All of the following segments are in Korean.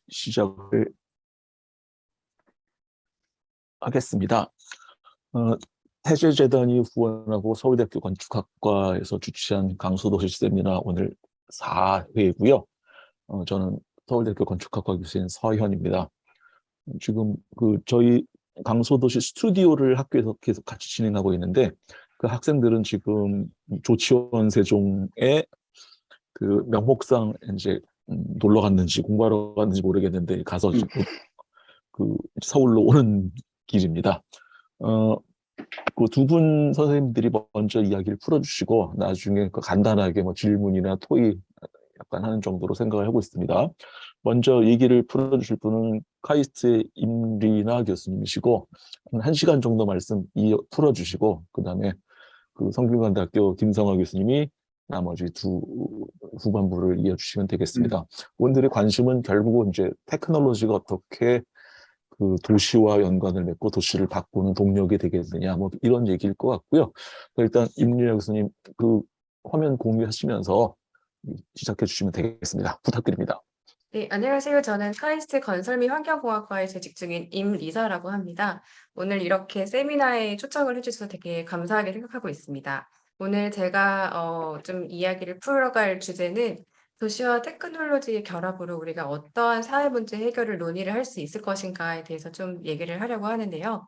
시작을 하겠습니다. 어, 태제재단이 후원하고 서울대학교 건축학과에서 주최한 강서도시 세미나 오늘 4회고요. 저는 서울대학교 건축학과 교수인 서현입니다. 지금 저희 강서도시 스튜디오를 학교에서 계속 같이 진행하고 있는데 그 학생들은 지금 조치원 세종의 그 명목상 이제 놀러 갔는지 공부하러 갔는지 모르겠는데 가서 서울로 오는 길입니다. 어, 그 두 분 선생님들이 먼저 이야기를 풀어주시고 나중에 간단하게 뭐 질문이나 토의 약간 하는 정도로 생각을 하고 있습니다. 먼저 얘기를 풀어주실 분은 카이스트의 임리나 교수님이시고 한 1시간 정도 말씀 풀어주시고 그다음에 그 성균관대학교 김성화 교수님이 나머지 두 후반부를 이어주시면 되겠습니다. 오늘의 관심은 결국은 이제 테크놀로지가 어떻게 그 도시와 연관을 맺고 도시를 바꾸는 동력이 되겠느냐 뭐 이런 얘기일 것 같고요. 일단 임리나 교수님 그 화면 공유하시면서 시작해 주시면 되겠습니다. 부탁드립니다. 네, 안녕하세요. 저는 카이스트 건설 및 환경공학과에 재직 중인 임리사라고 합니다. 오늘 이렇게 세미나에 초청을 해주셔서 되게 감사하게 생각하고 있습니다. 오늘 제가 좀 이야기를 풀어갈 주제는 도시와 테크놀로지의 결합으로 우리가 어떠한 사회 문제 해결을 논의를 할 수 있을 것인가에 대해서 좀 얘기를 하려고 하는데요.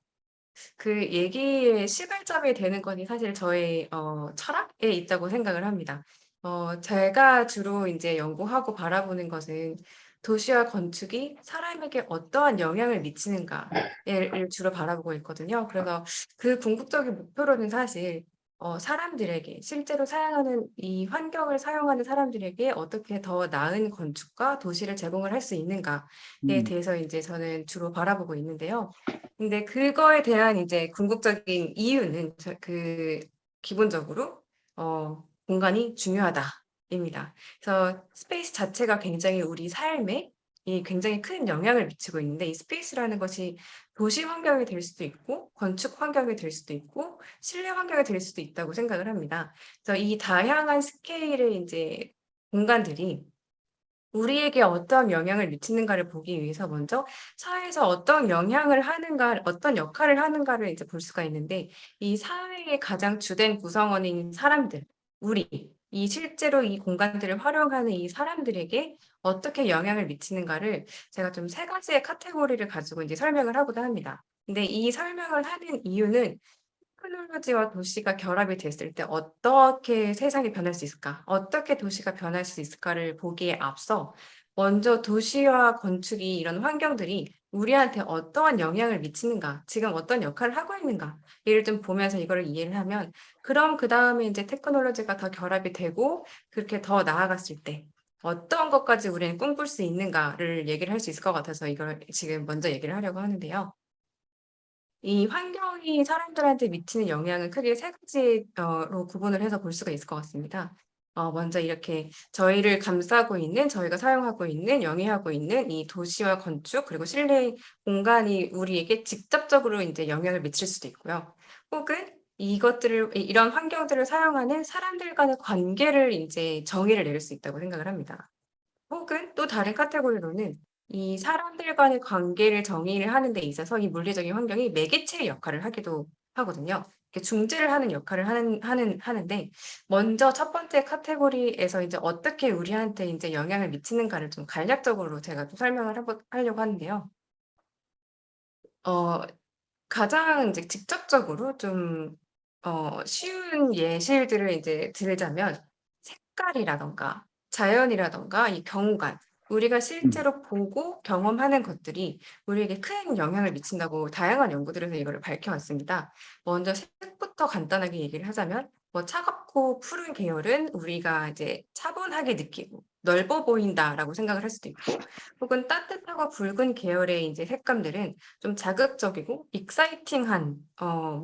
그 얘기의 시발점이 되는 것이 사실 저의 철학에 있다고 생각을 합니다. 제가 주로 이제 연구하고 바라보는 것은 도시와 건축이 사람에게 어떠한 영향을 미치는가를 주로 바라보고 있거든요. 그래서 그 궁극적인 목표로는 사실 사람들에게 실제로 사용하는 이 환경을 사용하는 사람들에게 어떻게 더 나은 건축과 도시를 제공을 할 수 있는가에 대해서 이제 저는 주로 바라보고 있는데요. 근데 그거에 대한 이제 궁극적인 이유는 기본적으로 공간이 중요하다입니다. 그래서 스페이스 자체가 굉장히 우리 삶에 굉장히 큰 영향을 미치고 있는데 이 스페이스라는 것이 도시 환경이 될 수도 있고 건축 환경이 될 수도 있고 실내 환경이 될 수도 있다고 생각을 합니다. 그래서 이 다양한 스케일의 이제 공간들이 우리에게 어떤 영향을 미치는가를 보기 위해서 먼저 사회에서 어떤 영향을 하는가, 어떤 역할을 하는가를 이제 볼 수가 있는데 이 사회의 가장 주된 구성원인 사람들, 이 실제로 이 공간들을 활용하는 이 사람들에게 어떻게 영향을 미치는가를 제가 좀 세 가지의 카테고리를 가지고 이제 설명을 하고자 합니다. 근데 이 설명을 하는 이유는 테크놀로지와 도시가 결합이 됐을 때 어떻게 세상이 변할 수 있을까? 어떻게 도시가 변할 수 있을까를 보기에 앞서 먼저 도시와 건축이 이런 환경들이 우리한테 어떠한 영향을 미치는가, 지금 어떤 역할을 하고 있는가, 예를 좀 보면서 이거를 이해를 하면 그럼 그다음에 이제 테크놀로지가 더 결합이 되고 그렇게 더 나아갔을 때 어떤 것까지 우리는 꿈꿀 수 있는가를 얘기를 할 수 있을 것 같아서 이걸 지금 먼저 얘기를 하려고 하는데요. 이 환경이 사람들한테 미치는 영향은 크게 세 가지로 구분을 해서 볼 수가 있을 것 같습니다. 먼저 이렇게 저희를 감싸고 있는, 저희가 사용하고 있는, 영위하고 있는 이 도시와 건축 그리고 실내 공간이 우리에게 직접적으로 인제 영향을 미칠 수도 있고요. 혹은 이것들을 이런 환경들을 사용하는 사람들 간의 관계를 인제 정의를 내릴 수 있다고 생각을 합니다. 혹은 또 다른 카테고리로는 이 사람들 간의 관계를 정의를 하는 데 있어서 이 물리적인 환경이 매개체의 역할을 하기도 하거든요. 이렇게 중재를 하는 역할을 하는데 먼저 첫 번째 카테고리에서 이제 어떻게 우리한테 인제 영향을 미치는가를 좀 간략적으로 제가 좀 설명을 하려고 하는데요. 어 가장 이제 직접적으로 좀 쉬운 예시들을 이제 들자면 색깔이라든가 자연이라든가 이 경관, 우리가 실제로 보고 경험하는 것들이 우리에게 큰 영향을 미친다고 다양한 연구들에서 이거를 밝혀 왔습니다. 먼저 색부터 간단하게 얘기를 하자면 뭐 차갑고 푸른 계열은 우리가 이제 차분하게 느끼고 넓어 보인다라고 생각을 할 수도 있고 혹은 따뜻하고 붉은 계열의 이제 색감들은 좀 자극적이고 익사이팅한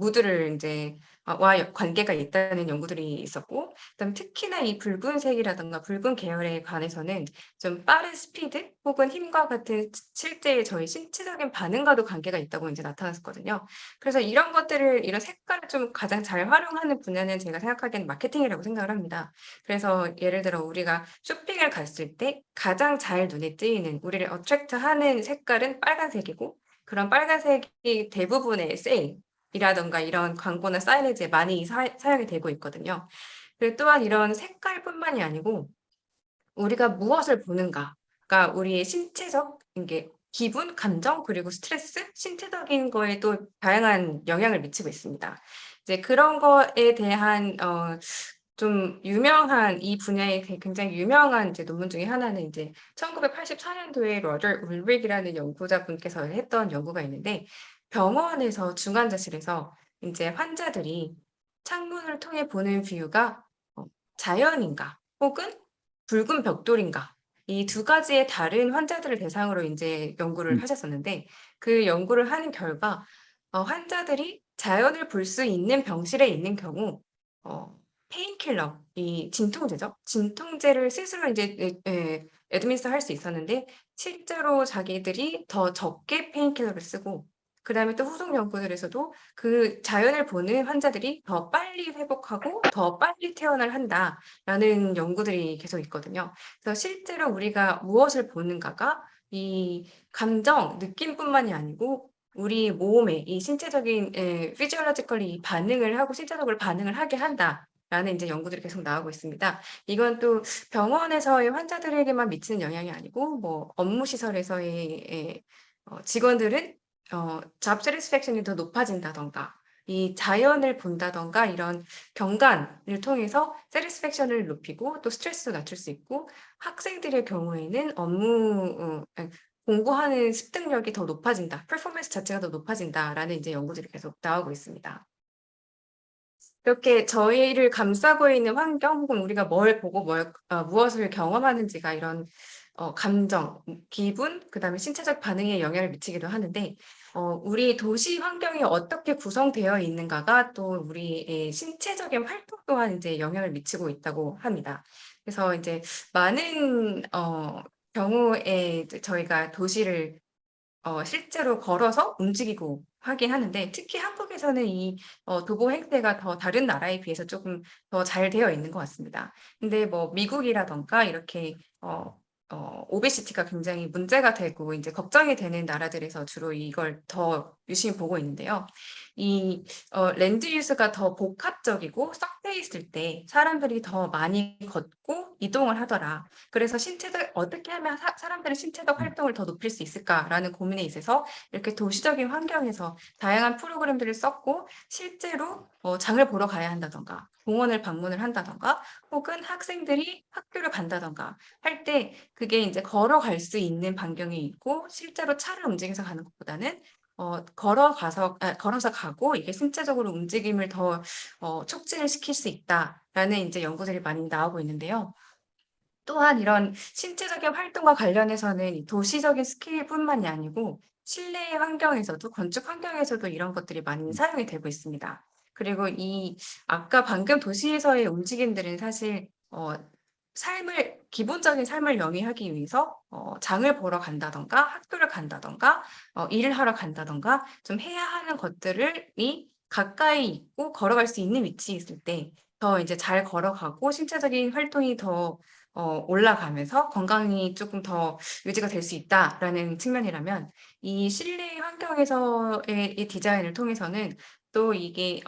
무드를 인제 와 관계가 있다는 연구들이 있었고, 그다음 특히나 이 붉은색이라든가 붉은 계열에 관해서는 좀 빠른 스피드 혹은 힘과 같은 실제 저희 신체적인 반응과도 관계가 있다고 이제 나타났었거든요. 그래서 이런 것들을 이런 색깔을 좀 가장 잘 활용하는 분야는 제가 생각하기에는 마케팅이라고 생각을 합니다. 그래서 예를 들어 우리가 쇼핑을 갔을 때 가장 잘 눈에 띄는 우리를 어트랙트하는 색깔은 빨간색이고, 그런 빨간색이 대부분의 세일이라든가 이런 광고나 사이니지에 많이 사용이 되고 있거든요. 그리고 또한 이런 색깔뿐만이 아니고 우리가 무엇을 보는가가 우리의 신체적 이게 기분, 감정, 그리고 스트레스, 신체적인 거에도 다양한 영향을 미치고 있습니다. 이제 그런 거에 대한 좀 유명한 이 분야의 굉장히 유명한 이제 논문 중에 하나는 이제 1984년도에 로저 울릭이라는 연구자분께서 했던 연구가 있는데, 병원에서 중환자실에서 인제 환자들이 창문을 통해 보는 뷰가 자연인가 혹은 붉은 벽돌인가, 이 두 가지의 다른 환자들을 대상으로 인제 연구를 음, 하셨었는데, 그 연구를 하는 결과 환자들이 자연을 볼 수 있는 병실에 있는 경우 어 페인킬러, 이 진통제죠. 진통제를 스스로 인제 애드미니스터 할 수 있었는데, 실제로 자기들이 더 적게 페인킬러를 쓰고, 그다음에 또 후속 연구들에서도 그 자연을 보는 환자들이 더 빨리 회복하고 더 빨리 퇴원을 한다라는 연구들이 계속 있거든요. 그래서 실제로 우리가 무엇을 보는가가 이 감정, 느낌뿐만이 아니고 우리 몸의 이 신체적인 physiologically 이 반응을 하고 신체적으로 반응을 하게 한다라는 인제 연구들이 계속 나오고 있습니다. 이건 또 병원에서의 환자들에게만 미치는 영향이 아니고 뭐 업무 시설에서의 직원들은 job satisfaction이 더 높아진다든가, 이 자연을 본다든가 이런 경관을 통해서 satisfaction을 높이고 또 스트레스도 낮출 수 있고, 학생들의 경우에는 공부하는 습득력이 더 높아진다, 퍼포먼스 자체가 더 높아진다라는 이제 연구들이 계속 나오고 있습니다. 이렇게 저희를 감싸고 있는 환경 혹은 우리가 뭘 보고 무엇을 경험하는지가 이런 감정, 기분, 그다음에 신체적 반응에 영향을 미치기도 하는데, 우리 도시 환경이 어떻게 구성되어 있는가가 또 우리의 신체적인 활동 또한 인제 영향을 미치고 있다고 합니다. 그래서 이제 많은 경우에 이제 저희가 도시를 실제로 걸어서 움직이고 하긴 하는데, 특히 한국에서는 이 도보 행태가 더 다른 나라에 비해서 쪼금 더 잘 되어 있는 것 같습니다. 근데 뭐 미국이라든가 이렇게 오베시티가 굉장히 문제가 되고 인제 걱정이 되는 나라들에서 주로 이걸 더 유심히 보고 있는데요. 이 랜드 유스가 더 복합적이고 섞여 있을 때 사람들이 더 많이 걷고 이동을 하더라. 그래서 신체적 어떻게 하면 사람들의 신체적 음, 활동을 더 높일 수 있을까라는 고민에 있어서 이렇게 도시적인 환경에서 다양한 프로그램들을 썼고, 실제로 장을 보러 가야 한다든가 공원을 방문을 한다든가 혹은 학생들이 학교를 간다든가 할 때 그게 인제 걸어갈 수 있는 반경이 있고, 실제로 차를 움직여서 가는 것보다는 걸어서 가고 이게 신체적으로 움직임을 더 촉진을 시킬 수 있다라는 인제 연구들이 많이 나오고 있는데요. 또한 이런 신체적인 활동과 관련해서는 이 도시적인 스케일뿐만이 아니고 실내 환경에서도, 건축 환경에서도 이런 것들이 많이 음, 사용이 되고 있습니다. 그리고 이 아까 방금 도시에서의 움직임들은 사실 기본적인 삶을 영위하기 위해서 장을 보러 간다든가 학교를 간다든가 일을 하러 간다든가 좀 해야 하는 것들을 이 가까이 있고 걸어갈 수 있는 위치에 있을 때 더 이제 잘 걸어가고 신체적인 활동이 더 올라가면서 건강이 쪼끔 더 유지가 될 수 있다라는 측면이라면, 이 실내 환경에서의 이 디자인을 통해서는 또 이게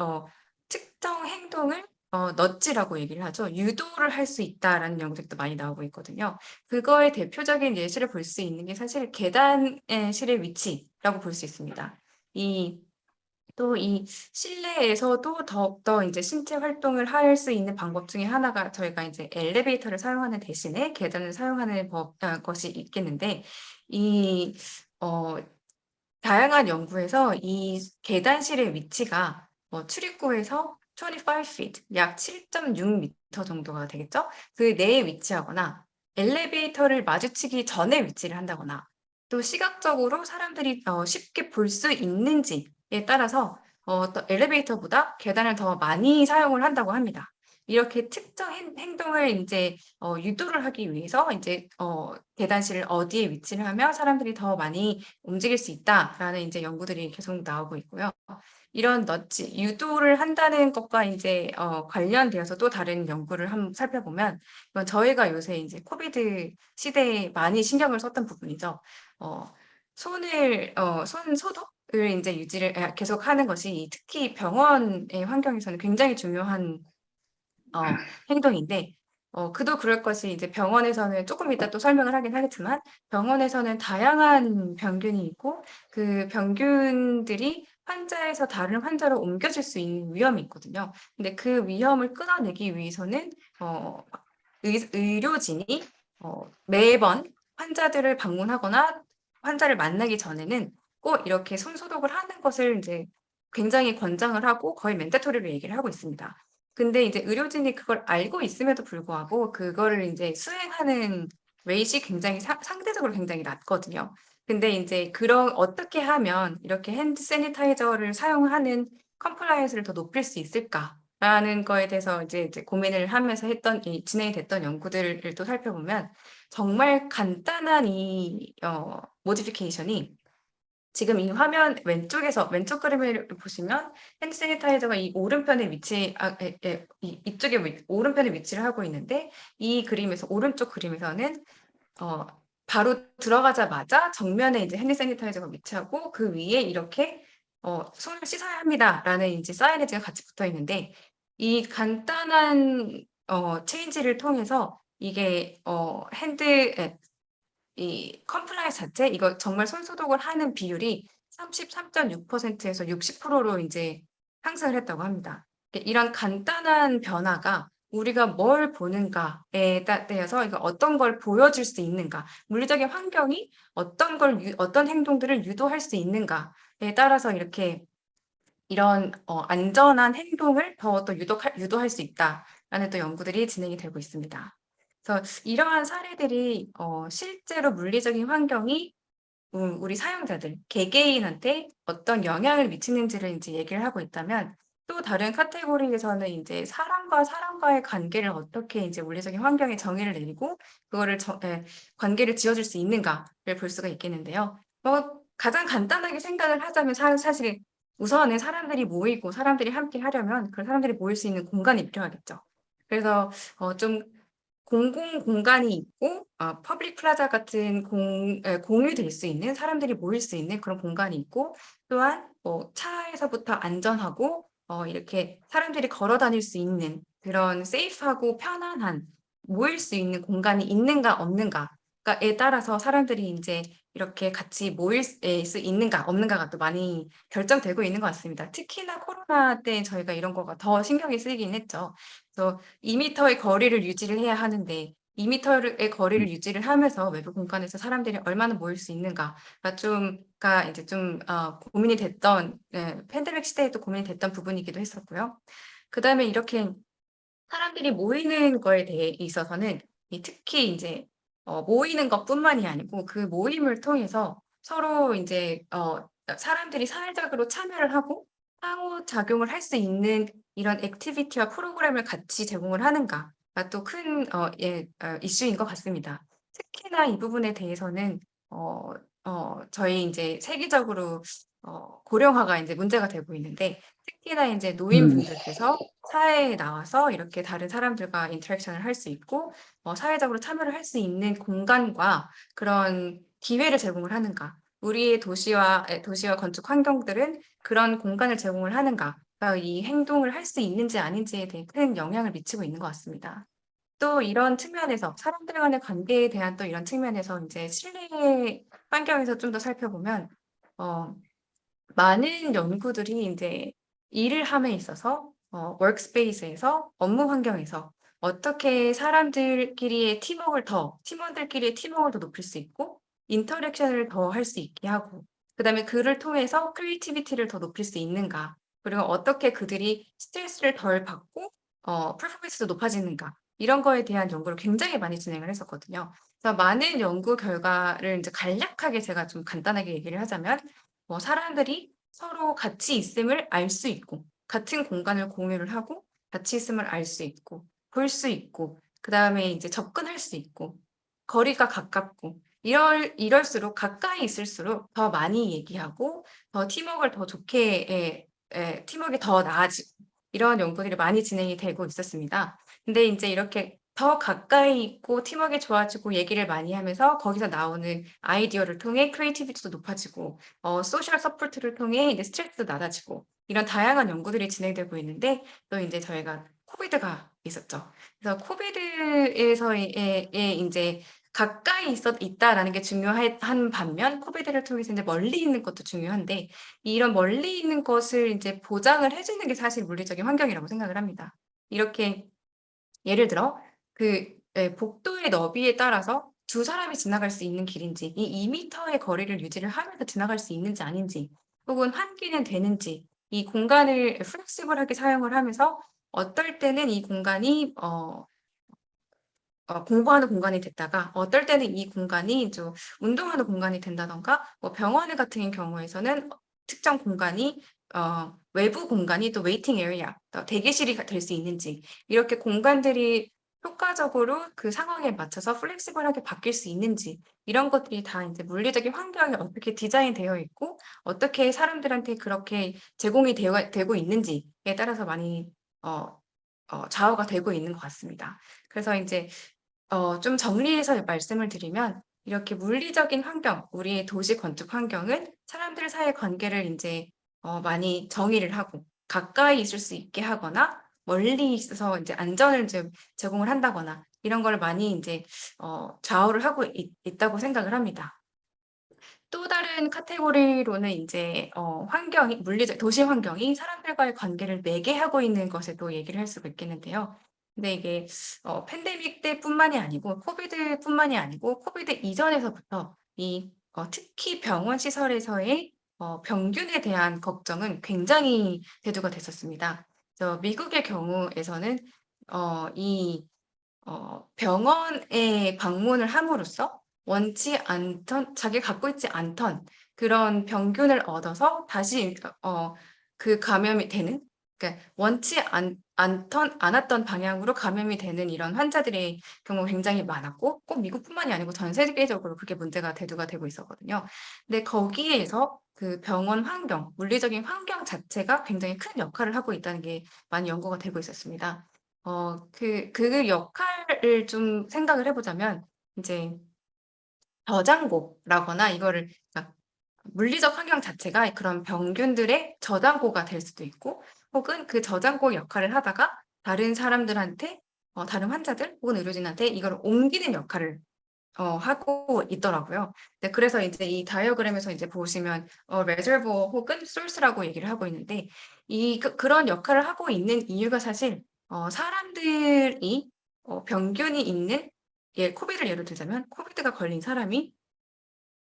특정 행동을 nudge라고 얘기를 하죠. 유도를 할 수 있다라는 연구들도 많이 나오고 있거든요. 그거의 대표적인 예시를 볼 수 있는 게 사실 계단의 실의 위치라고 볼 수 있습니다. 이 또 이 실내에서도 더욱더 인제 신체 활동을 할 수 있는 방법 중에 하나가 저희가 인제 엘리베이터를 사용하는 대신에 계단을 사용하는 것이 있겠는데, 이 어 다양한 연구에서 이 계단실의 위치가 출입구에서 25 feet 약 7.6 미터 정도가 되겠죠? 그 내에 위치하거나 엘리베이터를 마주치기 전에 위치를 한다거나, 또 시각적으로 사람들이 쉽게 볼 수 있는지에 따라서 또 엘리베이터보다 계단을 더 많이 사용을 한다고 합니다. 이렇게 특정 행동을 인제 유도를 하기 위해서 인제 계단실을 어디에 위치를 하면 사람들이 더 많이 움직일 수 있다라는 인제 연구들이 계속 나오고 있고요. 이런 너치 유도를 한다는 것과 인제 관련되어서 또 다른 연구를 한번 살펴보면, 이건 저희가 요새 인제 코비드 시대에 많이 신경을 썼던 부분이죠. 어 손 소독을 인제 유지를 계속하는 것이 특히 병원의 환경에서는 굉장히 중요한 행동인데, 그도 그럴 것이 이제 병원에서는 쪼끔 이따 또 설명을 하긴 하겠지만, 병원에서는 다양한 병균이 있고 그 병균들이 환자에서 다른 환자로 옮겨질 수 있는 위험이 있거든요. 근데 그 위험을 끊어내기 위해서는 의료진이 매번 환자들을 방문하거나 환자를 만나기 전에는 꼭 이렇게 손 소독을 하는 것을 인제 굉장히 권장을 하고 거의 맨데토리로 얘기를 하고 있습니다. 근데 이제 의료진이 그걸 알고 있음에도 불구하고 그거를 인제 수행하는 레이시 굉장히 상대적으로 굉장히 낮거든요. 근데 인제 그런 '어떻게 하면 이렇게 핸드 세니타이저를 사용하는 컴플라이언스를 더 높일 수 있을까?'라는 거에 대해서 이제 고민을 하면서 진행이 됐던 연구들을 또 살펴보면, 정말 간단한 이 모디피케이션이 지금 이 화면 왼쪽 그림을 보시면 핸드 세니타이저가 이 오른편에 이쪽에 오른편에 위치를 하고 있는데, 이 그림에서 오른쪽 그림에서는 어 바로 들어가자마자 정면에 이제 핸드 세니타이저가 위치하고 그 위에 이렇게 "손을 씻어야 합니다."라는 인제 사이니지가 같이 붙어 있는데, 이 간단한 체인지를 통해서 이게 핸드 이 컴플라이언스 자체, 이거 정말 손소독을 하는 비율이 33.6% 에서 60%로 인제 상승을 했다고 합니다. 이런 간단한 변화가 우리가 뭘 보는가에 따라서, 이거 어떤 걸 보여줄 수 있는가, 물리적인 환경이 어떤 행동들을 유도할 수 있는가에 따라서 이렇게 이런 안전한 행동을 더 또 유도할 수 있다라는 또 연구들이 진행이 되고 있습니다. 그래서 이러한 사례들이 실제로 물리적인 환경이 우리 사용자들 개개인한테 어떤 영향을 미치는지를 인제 얘기를 하고 있다면, 또 다른 카테고리에서는 인제 사람과 사람과의 관계를 어떻게 인제 물리적인 환경에 정의를 내리고 그거를 관계를 지어 줄 수 있는가를 볼 수가 있겠는데요. 가장 간단하게 생각을 하자면 사실 우선은 사람들이 모이고 사람들이 함께 하려면 그 사람들이 모일 수 있는 공간이 필요하겠죠. 그래서 좀 공공 공간이 있고 퍼블릭 플라자 같은 공유될 수 있는, 사람들이 모일 수 있는 그런 공간이 있고, 또한 차에서부터 안전하고 이렇게 사람들이 걸어 다닐 수 있는 그런 세이프하고 편안한 모일 수 있는 공간이 있는가 없는가에 따라서 사람들이 인제 이렇게 같이 모일 수 있는가 없는가가 또 많이 결정되고 있는 것 같습니다. 특히나 코로나 때 저희가 이런 거가 더 신경이 쓰이긴 했죠. 그래서 2 미터의 거리를 유지를 해야 하는데, 2 미터의 거리를 유지를 하면서 외부 공간에서 사람들이 얼마나 모일 수 있는가가 인제 좀 고민이 됐던, 팬데믹 시대에도 고민이 됐던 부분이기도 했었고요. 그다음에 이렇게 사람들이 모이는 거에 대해 있어서는 특히 인제 모이는 것뿐만이 아니고 그 모임을 통해서 서로 인제 사람들이 사회적으로 참여를 하고 상호작용을 할 수 있는 이런 액티비티와 프로그램을 같이 제공을 하는가가 또 큰 이슈인 것 같습니다. 특히나 이 부분에 대해서는 어 저희 인제 세계적으로 고령화가 인제 문제가 되고 있는데, 특히나 인제 음. 노인분들께서 사회에 나와서 이렇게 다른 사람들과 인터랙션을 할 수 있고 사회적으로 참여를 할 수 있는 공간과 그런 기회를 제공을 하는가, 우리의 도시와 건축 환경들은 그런 공간을 제공을 하는가가 이 행동을 할 수 있는지 아닌지에 대해 큰 영향을 미치고 있는 것 같습니다. 또 이런 측면에서 사람들 간의 관계에 대한 또 이런 측면에서 인제 실내 환경에서 좀 더 살펴보면, 어 많은 연구들이 인제 일을 함에 있어서 워크스페이스에서 업무 환경에서 어떻게 사람들끼리의 팀원들끼리의 팀워크를 더 높일 수 있고 인터랙션을 더 할 수 있게 하고, 그다음에 그를 통해서 크리에이티비티를 더 높일 수 있는가, 그리고 어떻게 그들이 스트레스를 덜 받고 퍼포먼스도 높아지는가, 이런 거에 대한 연구를 굉장히 많이 진행을 했었거든요. 그래서 많은 연구 결과를 인제 간략하게 제가 좀 간단하게 얘기를 하자면, 사람들이 서로 같이 있음을 알 수 있고 같은 공간을 공유를 하고 같이 있음을 알 수 있고 볼 수 있고 그다음에 이제 접근할 수 있고 거리가 가깝고 이럴수록 가까이 있을수록 더 많이 얘기하고 더 팀워크를 더 좋게 팀워크가 더 나아지고 이런 연구들이 많이 진행이 되고 있었습니다. 근데 인제 이렇게 더 가까이 있고 팀워크가 좋아지고 얘기를 많이 하면서 거기서 나오는 아이디어를 통해 크리에이티비티도 높아지고 소셜 서포트를 통해 이제 스트레스도 낮아지고 이런 다양한 연구들이 진행되고 있는데 또 인제 저희가 코비드가 있었죠. 그래서 코비드에서의 인제 가까이 있다라는 게 한 반면 코비드를 통해서 인제 멀리 있는 것도 중요한데 이런 멀리 있는 것을 인제 보장을 해 주는 게 사실 물리적인 환경이라고 생각을 합니다. 이렇게 예를 들어 복도의 너비에 따라서 두 사람이 지나갈 수 있는 길인지 이 2 미터의 거리를 유지를 하면서 지나갈 수 있는지 아닌지 혹은 환기는 되는지 이 공간을 플렉시블하게 사용을 하면서 어떨 때는 이 공간이 공부하는 공간이 됐다가 어떨 때는 이 공간이 좀 운동하는 공간이 된다든가 뭐 병원 같은 경우에서는 특정 공간이 외부 공간이 또 웨이팅 에리아 대기실이 될 수 있는지 이렇게 공간들이 효과적으로 그 상황에 맞춰서 플렉시블하게 바뀔 수 있는지 이런 것들이 다 인제 물리적인 환경이 어떻게 디자인되어 있고 어떻게 사람들한테 그렇게 제공이 되고 있는지에 따라서 많이 어 좌우가 되고 있는 것 같습니다. 그래서 인제 좀 정리해서 말씀을 드리면 이렇게 물리적인 환경, 우리의 도시 건축 환경은 사람들 사이의 관계를 인제 많이 정의를 하고 가까이 있을 수 있게 하거나 멀리 있어서 인제 안전을 좀 제공을 한다거나 이런 걸 많이 인제 좌우를 하고 있다고 생각을 합니다. 또 다른 카테고리로는 인제 환경이 물리적 도시 환경이 사람들과의 관계를 매개하고 있는 것에도 얘기를 할 수가 있겠는데요. 근데 이게 팬데믹 때뿐만이 아니고 코비드뿐만이 아니고 코비드 이전에서부터 특히 병원 시설에서의 병균에 대한 걱정은 굉장히 대두가 됐었습니다. 그래서 미국의 경우에서는 이 병원에 방문을 함으로써 원치 않던 자기가 갖고 있지 않던 그런 병균을 얻어서 다시 그 감염이 되는 그러니까 원치 않았던 방향으로 감염이 되는 이런 환자들의 경우가 굉장히 많았고 꼭 미국뿐만이 아니고 전 세계적으로 그게 문제가 대두가 되고 있었거든요. 근데 거기에서 그 병원 환경, 물리적인 환경 자체가 굉장히 큰 역할을 하고 있다는 게 많이 연구가 되고 있었습니다. 그 역할을 좀 생각을 해 보자면 인제 저장고라거나 이거를 그러니까 물리적 환경 자체가 그런 병균들의 저장고가 될 수도 있고 혹은 그 저장고 역할을 하다가 다른 사람들한테 다른 환자들 혹은 의료진한테 이거를 옮기는 역할을 하고 있더라고요. 네 그래서 인제 이 다이어그램에서 인제 보시면 reservoir 혹은 source라고 얘기를 하고 있는데 그런 역할을 하고 있는 이유가 사실 사람들이 병균이 있는 코비드를 예로 들자면 코비드가 걸린 사람이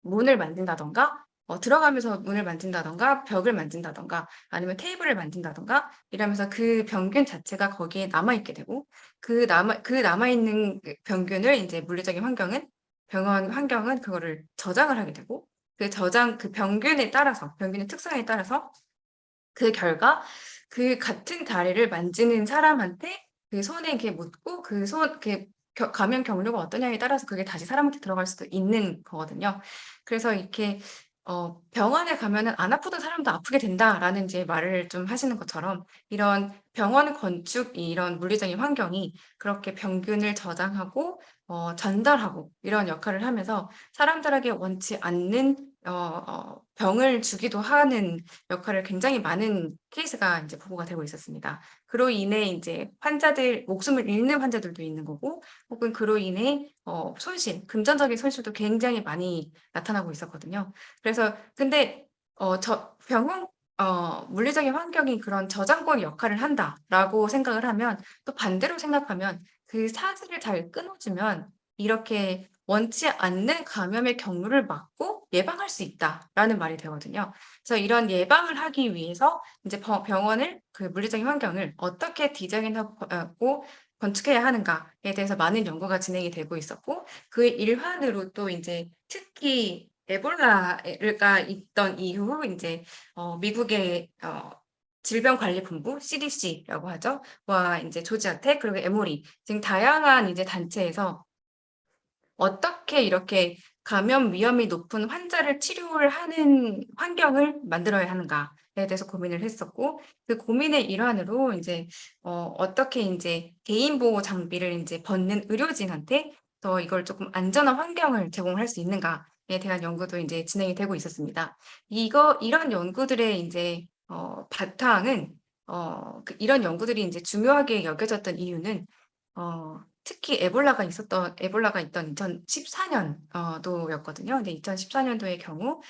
문을 만진다든가 들어가면서 문을 만진다든가 벽을 만진다든가 아니면 테이블을 만진다든가 이러면서 그 병균 자체가 거기에 남아 있게 되고 그 남아 있는 그 병균을 인제 물리적인 환경은 병원 환경은 그거를 저장을 하게 되고 그 병균에 따라서 병균의 특성에 따라서 그 결과 그 같은 다리를 만지는 사람한테 그 손에 이렇게 묻고 그 손 이렇게 감염 경로가 어떠냐에 따라서 그게 다시 사람한테 들어갈 수도 있는 거거든요. 그래서 이렇게 "병원에 가면은 안 아프던 사람도 아프게 된다."라는 이제 말을 좀 하시는 것처럼 이런 병원 건축 이런 물리적인 환경이 그렇게 병균을 저장하고 전달하고 이런 역할을 하면서 사람들에게 원치 않는 병을 주기도 하는 역할을 굉장히 많은 케이스가 인제 보고가 되고 있었습니다. 그로 인해 인제 환자들 목숨을 잃는 환자들도 있는 거고 혹은 그로 인해 금전적인 손실도 굉장히 많이 나타나고 있었거든요. 그래서 근데 저 병원 물리적인 환경이 그런 저장고의 역할을 한다라고 생각을 하면 또 반대로 생각하면 그 사슬을 잘 끊어 주면 이렇게 원치 않는 감염의 경로를 막고 예방할 수 있다라는 말이 되거든요. 그래서 이런 예방을 하기 위해서 인제 병원을 그 물리적인 환경을 어떻게 디자인하고 건축해야 하는가에 대해서 많은 연구가 진행이 되고 있었고 그의 일환으로 또 인제 특히 에볼라가 있던 이후 이제 미국의 질병관리본부 CDC라고 하죠. 와 이제 조지아텍 그리고 에모리 지금 다양한 이제 단체에서 어떻게 이렇게 감염 위험이 높은 환자를 치료를 하는 환경을 만들어야 하는가에 대해서 고민을 했었고 그 고민의 일환으로 이제 어떻게 인제 개인 보호 장비를 인제 벗는 의료진한테 더 이걸 조금 안전한 환경을 제공할 수 있는가에 대한 연구도 인제 진행이 되고 있었습니다. 이런 연구들의 인제 바탕은 이런 연구들이 인제 중요하게 여겨졌던 이유는 특히 에볼라가 있던 2014년 도였거든요. 근데 2014년도의 경우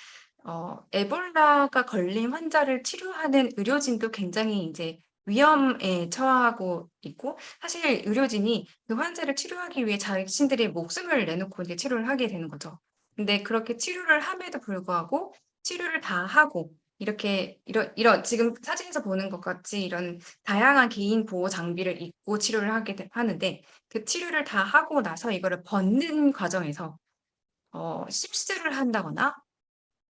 에볼라가 걸린 환자를 치료하는 의료진도 굉장히 인제 위험에 처하고 있고 사실 의료진이 그 환자를 치료하기 위해 자신들의 목숨을 내놓고 이제 치료를 하게 되는 거죠. 근데 그렇게 치료를 함에도 불구하고 치료를 다 하고 이렇게 이런 지금 사진에서 보는 것 같이 이런 다양한 개인 보호 장비를 입고 치료를 하는데 그 치료를 다 하고 나서 이거를 벗는 과정에서 실수를 한다거나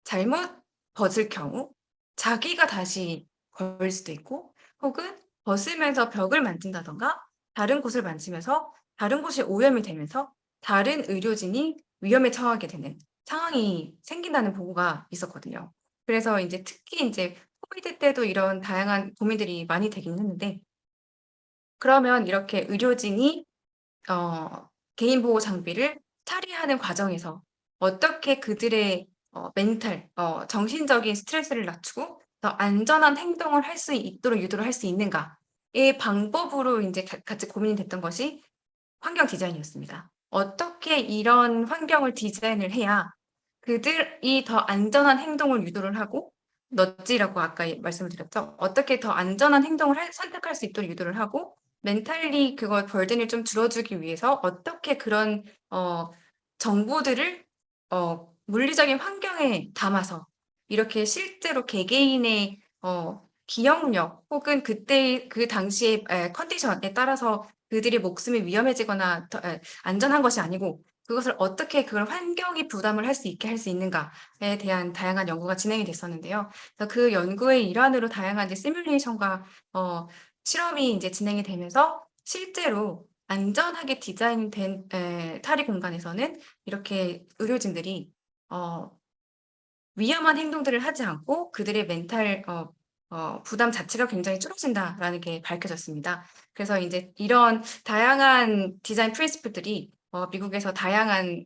잘못 벗을 경우 자기가 다시 걸 수도 있고 혹은 벗으면서 벽을 만진다든가 다른 곳을 만지면서 다른 곳이 오염이 되면서 다른 의료진이 위험에 처하게 되는 상황이 생긴다는 보고가 있었거든요. 그래서 인제 특히 인제 코비드 때도 이런 다양한 고민들이 많이 되긴 했는데 그러면 이렇게 의료진이 개인 보호 장비를 탈의하는 과정에서 어떻게 그들의 정신적인 스트레스를 낮추고 더 안전한 행동을 할 수 있도록 유도를 할 수 있는가의 방법으로 인제 같이 고민이 됐던 것이 환경 디자인이었습니다. 어떻게 이런 환경을 디자인을 해야 그들이 더 안전한 행동을 유도를 하고 넛지라고 아까 말씀을 드렸죠. 어떻게 더 안전한 행동을 선택할 수 있도록 유도를 하고 멘탈리 그거 burden을 좀 줄여주기 위해서 어떻게 그런 정보들을 물리적인 환경에 담아서 이렇게 실제로 개개인의 기억력 혹은 그때 그 당시의 컨디션에 따라서 그들의 목숨이 위험해지거나 안전한 것이 아니고 그것을 어떻게 그걸 환경이 부담을 할 수 있게 할 수 있는가에 대한 다양한 연구가 진행이 됐었는데요. 그래서 그 연구의 일환으로 다양한 이제 시뮬레이션과 실험이 이제 진행이 되면서 실제로 안전하게 디자인된 탈의 공간에서는 이렇게 의료진들이 위험한 행동들을 하지 않고 그들의 멘탈 부담 자체가 굉장히 줄어진다라는 게 밝혀졌습니다. 그래서 인제 이런 다양한 디자인 프린시플들이 미국에서 다양한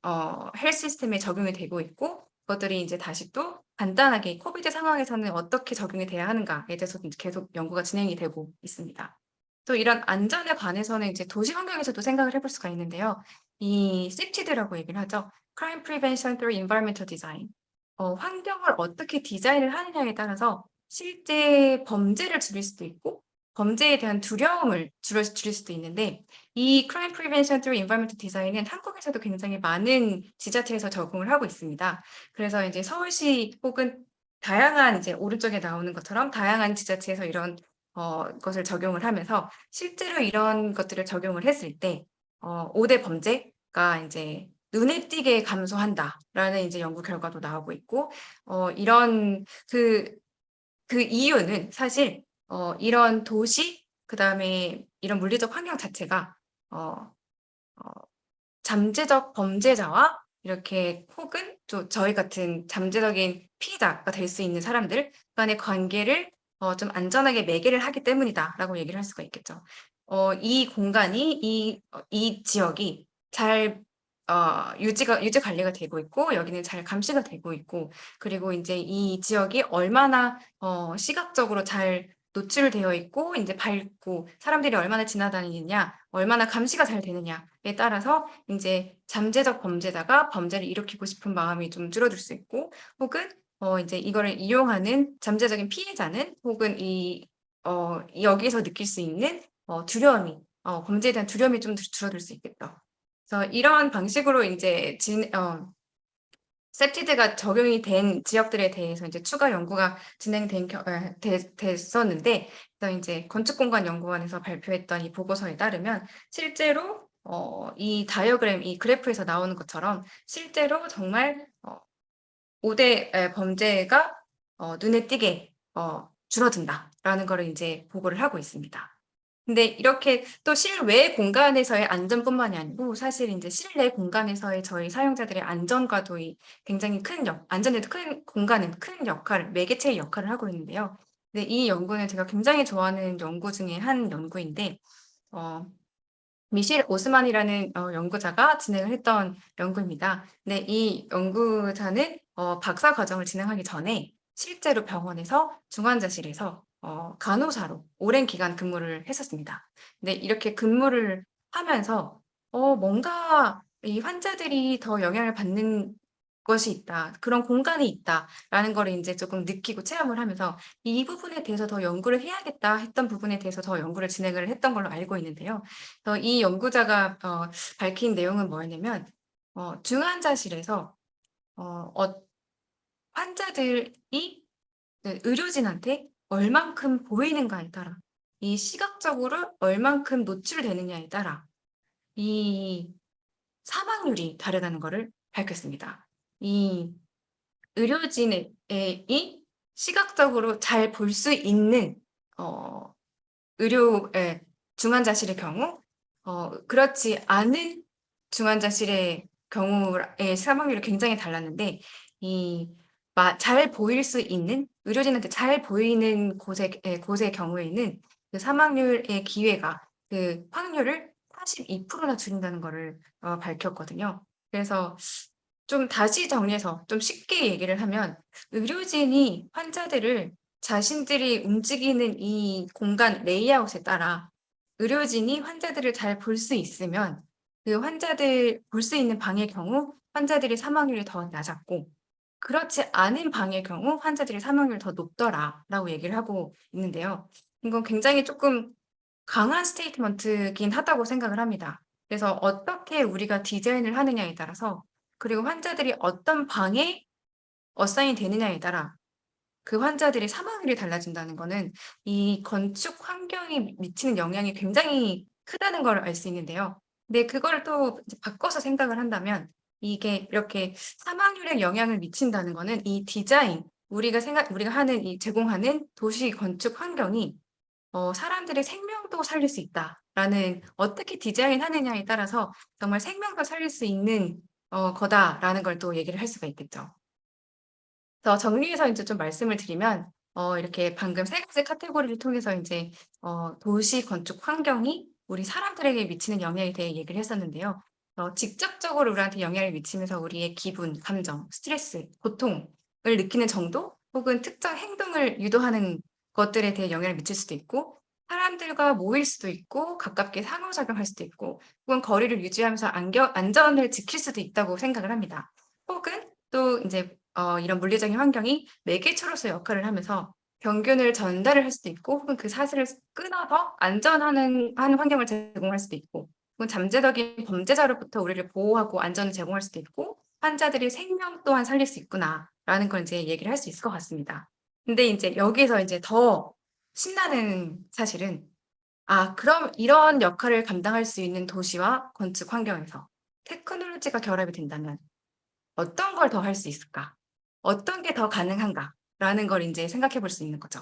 헬스 시스템에 적용이 되고 있고 그것들이 인제 다시 또 간단하게 코비드 상황에서는 어떻게 적용이 돼야 하는가에 대해서도 인제 계속 연구가 진행이 되고 있습니다. 또 이런 안전에 관해서는 이제 도시 환경에서도 생각을 해볼 수가 있는데요. 이 CPTD라고 얘기를 하죠. Crime Prevention through Environmental Design. 환경을 어떻게 디자인을 하느냐에 따라서 실제 범죄를 줄일 수도 있고 범죄에 대한 두려움을 줄일 수도 있는데 이 Crime Prevention through Environmental Design은 한국에서도 굉장히 많은 지자체에서 적용을 하고 있습니다. 그래서 이제 서울시 혹은 다양한 이제 오른쪽에 나오는 것처럼 다양한 지자체에서 이런 것을 적용을 하면서 실제로 이런 것들을 적용을 했을 때 5대 범죄가 인제 눈에 띄게 감소한다라는 이제 연구 결과도 나오고 있고 이런 그 이유는 사실 이런 도시 그다음에 이런 물리적 환경 자체가 어 어 잠재적 범죄자와 이렇게 혹은 또 저희 같은 잠재적인 피해자가 될 수 있는 사람들 간의 관계를 좀 안전하게 매개를 하기 때문이다라고 얘기를 할 수가 있겠죠. 이 공간이 이 지역이 잘 유지 관리가 되고 있고 여기는 잘 감시가 되고 있고 그리고 인제 이 지역이 얼마나 시각적으로 잘 노출되어 있고 인제 밝고 사람들이 얼마나 지나다니느냐 얼마나 감시가 잘 되느냐에 따라서 인제 잠재적 범죄자가 범죄를 일으키고 싶은 마음이 좀 줄어들 수 있고 혹은 인제 이거를 이용하는 잠재적인 피해자는 혹은 여기서 느낄 수 있는 두려움이 범죄에 대한 두려움이 좀 줄어들 수 있겠죠. 그래서 이러한 방식으로 인제 셉티드가 적용이 된 지역들에 대해서 인제 추가 연구가 진행된 됐었는데 그래서 인제 건축공간연구원에서 발표했던 이 보고서에 따르면 실제로 이 다이어그램 이 그래프에서 나오는 것처럼 실제로 정말 5대 범죄가 눈에 띄게 줄어든다라는 거를 이제 보고를 하고 있습니다. 근데 이렇게 또 실외 공간에서의 안전뿐만이 아니고 사실 인제 실내 공간에서의 저희 사용자들의 안전과도 굉장히 큰 안전에도 큰 공간은 큰 역할을 매개체의 역할을 하고 있는데요. 근데 이 연구는 제가 굉장히 좋아하는 연구 중에 한 연구인데 어 미셸 오스만이라는 연구자가 진행을 했던 연구입니다. 근데 이 연구자는 박사 과정을 진행하기 전에 실제로 병원에서 중환자실에서 간호사로 오랜 기간 근무를 했었습니다. 근데 이렇게 근무를 하면서 뭔가 이 환자들이 더 영향을 받는 것이 있다. 그런 공간이 있다라는 거를 인제 쪼끔 느끼고 체험을 하면서 '이 부분에 대해서 더 연구를 해야겠다.' 했던 부분에 대해서 더 연구를 진행을 했던 걸로 알고 있는데요. 이 연구자가 밝힌 내용은 뭐였냐면 중환자실에서 어 어 환자들이 그 의료진한테 얼만큼 보이는가에 따라 이 시각적으로 얼만큼 노출되느냐에 따라 이 사망률이 다르다는 거를 밝혔습니다. 이 의료진의 이 시각적으로 잘 볼 수 있는 어 의료 중환자실의 경우 그렇지 않은 중환자실의 경우의 사망률이 굉장히 달랐는데 이 잘 보일 수 있는 의료진한테 잘 보이는 곳의 경우에는 그 사망률의 기회가 그 확률을 42%나 줄인다는 거를 밝혔거든요. 그래서 좀 다시 정리해서 좀 쉽게 얘기를 하면 의료진이 환자들을 자신들이 움직이는 이 공간 레이아웃에 따라 의료진이 환자들을 잘 볼 수 있으면 그 환자들 볼 수 있는 방의 경우 환자들의 사망률이 더 낮았고 그렇지 않은 방의 경우 환자들의 사망률이 더 높더라라고 얘기를 하고 있는데요. 이건 굉장히 조금 강한 스테이트먼트긴 하다고 생각을 합니다. 그래서 어떻게 우리가 디자인을 하느냐에 따라서 그리고 환자들이 어떤 방에 어사인 되느냐에 따라 그 환자들의 사망률이 달라진다는 거는 이 건축 환경에 미치는 영향이 굉장히 크다는 걸 알 수 있는데요. 근데 그거를 또 이제 바꿔서 생각을 한다면 이게 이렇게 사망률에 영향을 미친다는 거는 이 디자인 우리가 하는 이 제공하는 도시 건축 환경이 '사람들의 생명도 살릴 수 있다.'라는 어떻게 디자인하느냐에 따라서 정말 생명도 살릴 수 있는 거다라는 걸 또 얘기를 할 수가 있겠죠. 그래서 정리해서 인제 좀 말씀을 드리면 이렇게 방금 세 가지 카테고리를 통해서 인제 도시 건축 환경이 우리 사람들에게 미치는 영향에 대해 얘기를 했었는데요. 직접적으로 우리한테 영향을 미치면서 우리의 기분, 감정, 스트레스, 고통을 느끼는 정도 혹은 특정 행동을 유도하는 것들에 대해 영향을 미칠 수도 있고 사람들과 모일 수도 있고 가깝게 상호작용할 수도 있고 혹은 거리를 유지하면서 안전을 지킬 수도 있다고 생각을 합니다. 혹은 또 인제 이런 물리적인 환경이 매개체로서의 역할을 하면서 병균을 전달을 할 수도 있고 혹은 그 사슬을 끊어서 하는 환경을 제공할 수도 있고 혹은 잠재적인 범죄자로부터 우리를 보호하고 안전을 제공할 수도 있고 '환자들의 생명 또한 살릴 수 있구나.'라는 걸 인제 얘기를 할 수 있을 것 같습니다. 근데 인제 여기에서 인제 더 신나는 사실은 그럼 이런 역할을 감당할 수 있는 도시와 건축 환경에서 테크놀로지가 결합이 된다면 어떤 걸 더 할 수 있을까? 어떤 게 더 가능한가?'라는 걸 인제 생각해 볼 수 있는 거죠.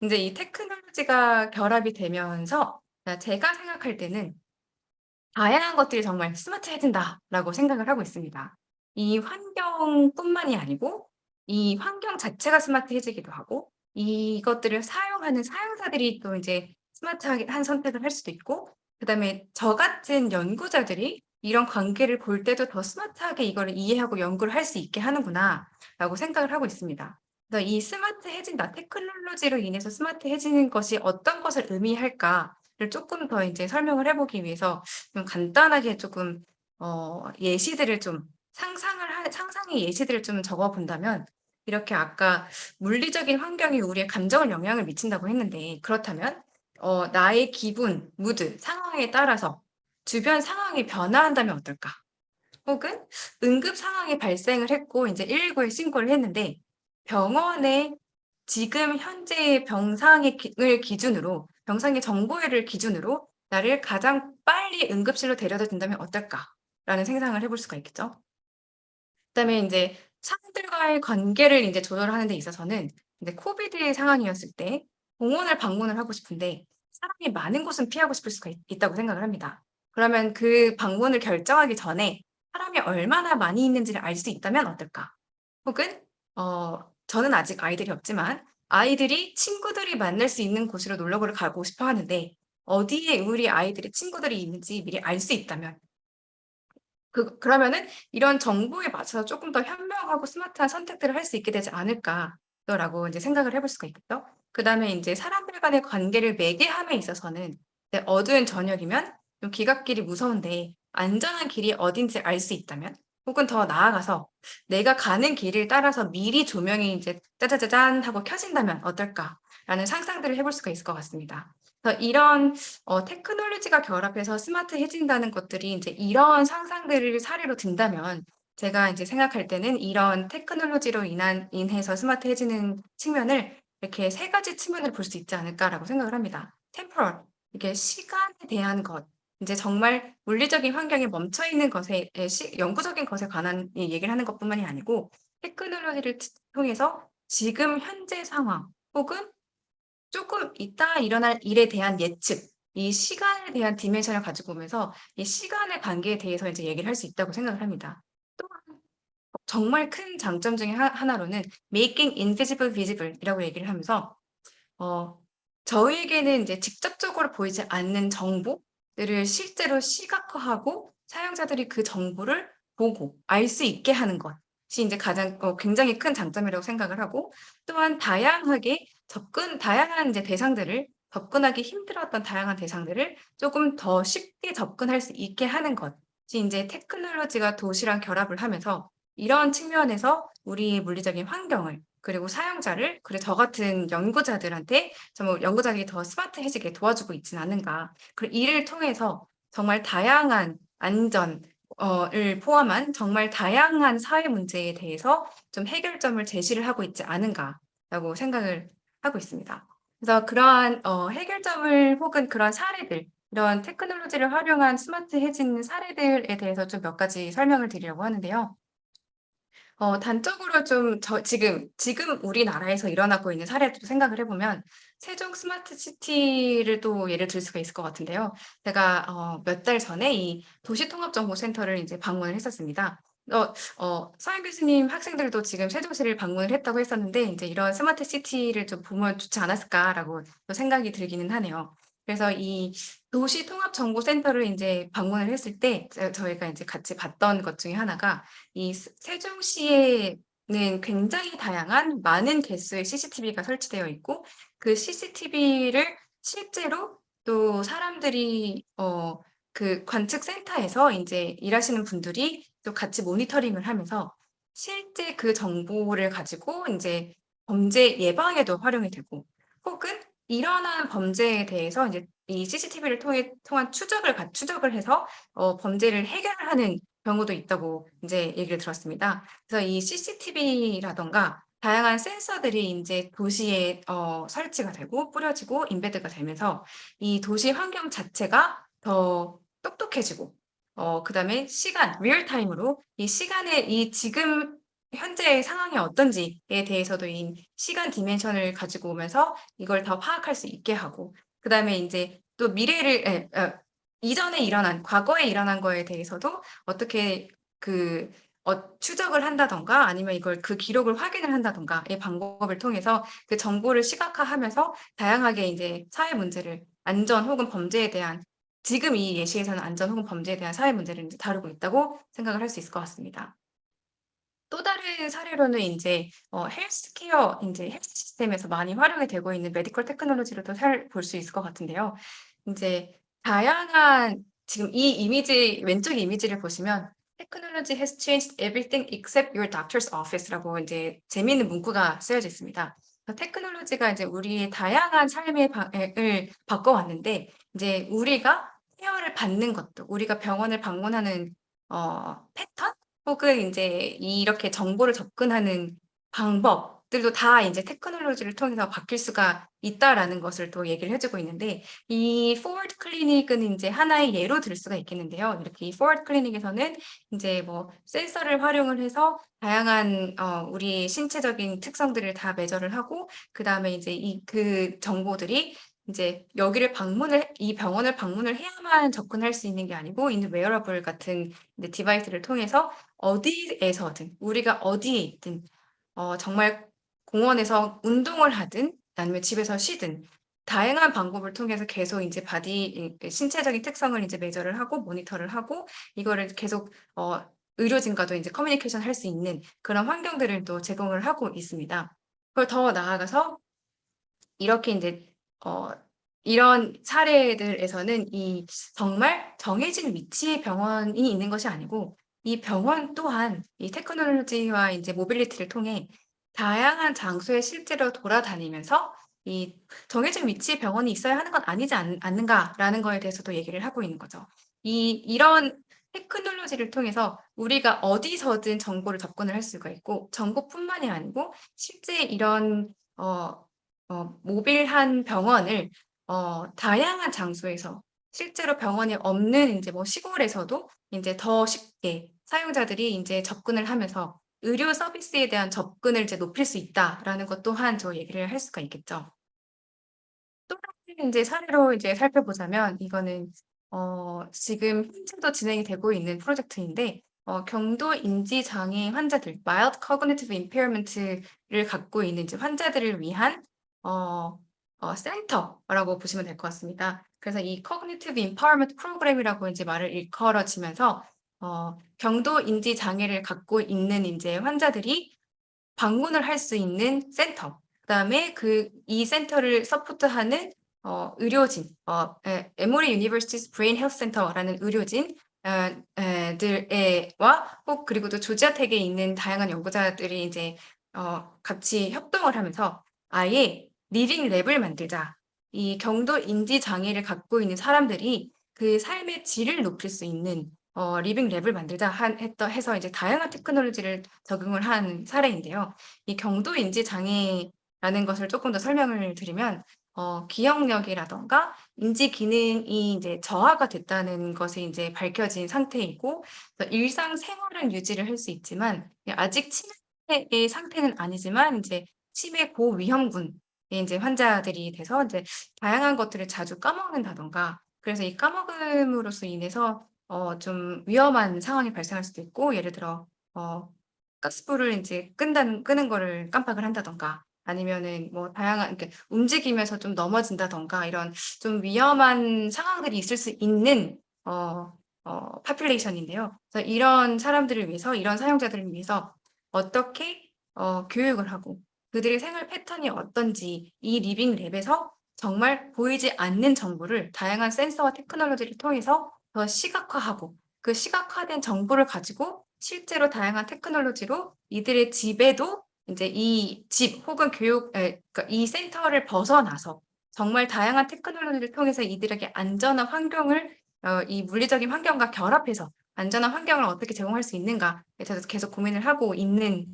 인제 이 테크놀로지가 결합이 되면서 제가 생각할 때는 '다양한 것들이 정말 스마트해진다.'라고 생각을 하고 있습니다. 이 환경뿐만이 아니고 이 환경 자체가 스마트해지기도 하고 이것들을 사용하는 사용자들이 또 이제 스마트하게 한 선택을 할 수도 있고 그다음에 저 같은 연구자들이 이런 관계를 볼 때도 더 스마트하게 이거를 이해하고 연구를 할 수 있게 하는구나라고 생각을 하고 있습니다. 그래서 이 스마트해진다, 테크놀로지로 인해서 스마트해지는 것이 어떤 것을 의미할까를 쪼끔 더 인제 설명을 해 보기 위해서 좀 간단하게 조금 예시들을 좀 상상의 예시들을 좀 적어 본다면 이렇게 아까 물리적인 환경이 우리의 감정을 영향을 미친다고 했는데 그렇다면 나의 기분, 무드, 상황에 따라서 주변 상황이 변화한다면 어떨까? 혹은 응급 상황이 발생을 했고 인제 119에 신고를 했는데 병원에 지금 현재의 병상의 을 기준으로 병상의 정보를 기준으로 '나를 가장 빨리 응급실로 데려다 준다면 어떨까?'라는 상상을 해볼 수가 있겠죠. 그다음에 인제 사람들과의 관계를 이제 조절하는 데 있어서는 이제 코비드 상황이었을 때 공원을 방문을 하고 싶은데 사람이 많은 곳은 피하고 싶을 수가 있다고 생각을 합니다. 그러면 그 방문을 결정하기 전에 사람이 얼마나 많이 있는지를 알 수 있다면 어떨까? 혹은 저는 아직 아이들이 없지만 아이들이 친구들이 만날 수 있는 곳으로 놀러를 가고 싶어 하는데 어디에 우리 아이들의 친구들이 있는지 미리 알 수 있다면 그러면은 '이런 정보에 맞춰서 쪼끔 더 현명하고 스마트한 선택들을 할 수 있게 되지 않을까.'라고 인제 생각을 해볼 수가 있겠죠. 그다음에 인제 사람들 간의 관계를 매개함에 있어서는 네 어두운 저녁이면 좀 귀갓길이 무서운데 안전한 길이 어딘지 알 수 있다면 혹은 더 나아가서 '내가 가는 길을 따라서 미리 조명이 인제 짜자자잔 하고 켜진다면 어떨까.'라는 상상들을 해볼 수가 있을 것 같습니다. 그래서 이런 테크놀로지가 결합해서 스마트해진다는 것들이 인제 이런 상상들을 사례로 든다면 제가 인제 생각할 때는 '이런 테크놀로지로 인해서 스마트해지는 측면을 이렇게 세 가지 측면을 볼 수 있지 않을까.'라고 생각을 합니다. temporal 이게 시간에 대한 것 인제 정말 물리적인 환경에 멈춰 있는 것에 영구적인 것에 관한 얘기를 하는 것뿐만이 아니고 테크놀로지를 통해서 지금 현재 상황 혹은 쪼끔 이따 일어날 일에 대한 예측, 이 시간에 대한 디멘션을 가지고 오면서 이 시간의 관계에 대해서 이제 얘기를 할 수 있다고 생각을 합니다. 또한 정말 큰 장점 중에 하나로는 making invisible visible 이라고 얘기를 하면서 어 저희에게는 인제 직접적으로 보이지 않는 정보들을 실제로 시각화하고 사용자들이 그 정보를 보고 알 수 있게 하는 것이 인제 가장 굉장히 큰 장점이라고 생각을 하고 또한 다양한 인제 대상들을 접근하기 힘들었던 다양한 대상들을 쪼금 더 쉽게 접근할 수 있게 하는 것이 인제 테크놀로지가 도시랑 결합을 하면서 이런 측면에서 우리의 물리적인 환경을 그리고 사용자를 그리고 저 같은 연구자들한테 정말 연구자들이 더 스마트해지게 도와주고 있지는 않은가. 그리고 이를 통해서 정말 다양한 안전 을 포함한 정말 다양한 사회 문제에 대해서 좀 해결점을 제시를 하고 있지 않은가라고 생각을 하고 있습니다. 그래서 그러한 해결점을 혹은 그런 사례들 이런 테크놀로지를 활용한 스마트해진 사례들에 대해서 좀 몇 가지 설명을 드리려고 하는데요. 단적으로 좀 지금 우리나라에서 일어나고 있는 사례들을 생각을 해 보면 세종 스마트 시티를 또 예를 들 수가 있을 것 같은데요. 제가 몇 달 전에 이 도시통합정보센터를 인제 방문을 했었습니다. 서영 교수님 학생들도 지금 세종시를 방문을 했다고 했었는데 인제 '이런 스마트 시티를 좀 보면 좋지 않았을까.'라고 또 생각이 들기는 하네요. 그래서 이 도시통합정보센터를 인제 방문을 했을 때 저희가 인제 같이 봤던 것 중에 하나가 이 세종시에는 굉장히 다양한 많은 개수의 CCTV가 설치되어 있고 그 CCTV를 실제로 또 사람들이 그 관측센터에서 인제 일하시는 분들이 또 같이 모니터링을 하면서 실제 그 정보를 가지고 인제 범죄 예방에도 활용이 되고 혹은 일어난 범죄에 대해서 인제 이 CCTV를 통한 추적을 해서 범죄를 해결하는 경우도 있다고 인제 얘기를 들었습니다. 그래서 이 CCTV라든가 다양한 센서들이 인제 도시에 설치가 되고 뿌려지고 임베드가 되면서 이 도시 환경 자체가 더 똑똑해지고 그다음에 시간 리얼 타임으로 이 시간의 이 지금 현재의 상황이 어떤지에 대해서도 이 시간 디멘션을 가지고 오면서 이걸 더 파악할 수 있게 하고 그다음에 인제 또 미래를 이전에 일어난 과거에 일어난 거에 대해서도 어떻게 그 추적을 한다든가 아니면 이걸 그 기록을 확인을 한다든가의 방법을 통해서 그 정보를 시각화하면서 다양하게 인제 사회 문제를 안전 혹은 범죄에 대한 지금 이 예시에서는 안전 혹은 범죄에 대한 사회 문제를 인제 다루고 있다고 생각을 할 수 있을 것 같습니다. 또 다른 사례로는 인제 헬스케어 인제 헬스 시스템에서 많이 활용이 되고 있는 메디컬 테크놀로지로도 볼 수 있을 것 같은데요. 인제 다양한 지금 이 이미지 왼쪽 이미지를 보시면 "Technology has changed everything except your doctor's office."라고 인제 재미있는 문구가 쓰여져 있습니다. 테크놀로지가 인제 우리의 다양한 삶의 을 바꿔 왔는데 인제 우리가 케어를 받는 것도 우리가 병원을 방문하는 패턴 혹은 인제 이렇게 정보를 접근하는 방법 것들도 다 이제 테크놀로지를 통해서 바뀔 수가 있다라는 것을 또 얘기를 해주고 있는데, 이 포워드 클리닉은 이제 하나의 예로 들 수가 있겠는데요. 이렇게 이 포워드 클리닉에서는 이제 뭐 센서를 활용을 해서 다양한 우리 신체적인 특성들을 다 메저를 하고, 그 다음에 이제 그 정보들이 이제 이 병원을 방문을 해야만 접근할 수 있는 게 아니고, 있는 웨어러블 같은 이제 디바이스를 통해서 어디에서든, 우리가 어디에 있든, 정말 공원에서 운동을 하든 아니면 집에서 쉬든 다양한 방법을 통해서 계속 이제 신체적인 특성을 이제 메저를 하고 모니터를 하고, 이거를 계속 의료진과도 이제 커뮤니케이션 할 수 있는 그런 환경들을 또 제공을 하고 있습니다. 그걸 더 나아가서 이렇게 이제 이런 사례들에서는 이 정말 정해진 위치의 병원이 있는 것이 아니고, 이 병원 또한 이 테크놀로지와 이제 모빌리티를 통해 다양한 장소에 실제로 돌아다니면서 이 정해진 위치의 병원이 있어야 하는 건 아니지 않는가라는 거에 대해서도 얘기를 하고 있는 거죠. 이런 테크놀로지를 통해서 우리가 어디서든 정보를 접근을 할 수가 있고, 정보뿐만이 아니고 실제 이런 모빌한 병원을 다양한 장소에서, 실제로 병원이 없는 이제 뭐 시골에서도 이제 더 쉽게 사용자들이 이제 접근을 하면서 의료 서비스에 대한 접근을 이제 높일 수 있다라는 것 또한 저 얘기를 할 수가 있겠죠. 또 다른 이제 사례로 이제 살펴보자면, 이거는 지금 현재도 진행이 되고 있는 프로젝트인데, 경도 인지 장애 환자들, mild cognitive impairment를 갖고 있는 이제 환자들을 위한 어, 센터라고 보시면 될 것 같습니다. 그래서 이 cognitive empowerment 프로그램이라고 이제 말을 일컬어지면서 경도 인지 장애를 갖고 있는 이제 환자들이 방문을 할 수 있는 센터, 그다음에 이 센터를 서포트하는 의료진, 에모리 유니버시티 브레인 헬스 센터라는 의료진 들과 그리고 또 조지아텍에 있는 다양한 연구자들이 이제 같이 협동을 하면서 아예 리빙 랩을 만들자. 이 경도 인지 장애를 갖고 있는 사람들이 그 삶의 질을 높일 수 있는 리빙 랩을 만들자 해서 이제 다양한 테크놀로지를 적용을 한 사례인데요. 이 경도 인지 장애라는 것을 조금 더 설명을 드리면, 기억력이라던가 인지 기능이 이제 저하가 됐다는 것이 이제 밝혀진 상태이고, 일상 생활은 유지를 할 수 있지만 아직 치매의 상태는 아니지만 이제 치매 고위험군의 이제 환자들이 돼서 이제 다양한 것들을 자주 까먹는다던가, 그래서 이 까먹음으로써 인해서 좀 위험한 상황이 발생할 수도 있고, 예를 들어 가스불을 이제 끄는 거를 깜빡을 한다던가, 아니면은 뭐 다양한 이렇게 움직이면서 좀 넘어진다던가, 이런 좀 위험한 상황들이 있을 수 있는 파퓰레이션인데요. 그래서 이런 사람들을 위해서, 이런 사용자들을 위해서 어떻게 교육을 하고 그들의 생활 패턴이 어떤지 이 리빙 랩에서 정말 보이지 않는 정보를 다양한 센서와 테크놀로지를 통해서 더 시각화하고, 그 시각화된 정보를 가지고 실제로 다양한 테크놀로지로 이들의 집에도 이제 이 집 혹은 그러니까 이 센터를 벗어나서 정말 다양한 테크놀로지를 통해서 이들에게 안전한 환경을 이 물리적인 환경과 결합해서 안전한 환경을 어떻게 제공할 수 있는가에 대해서 계속 고민을 하고 있는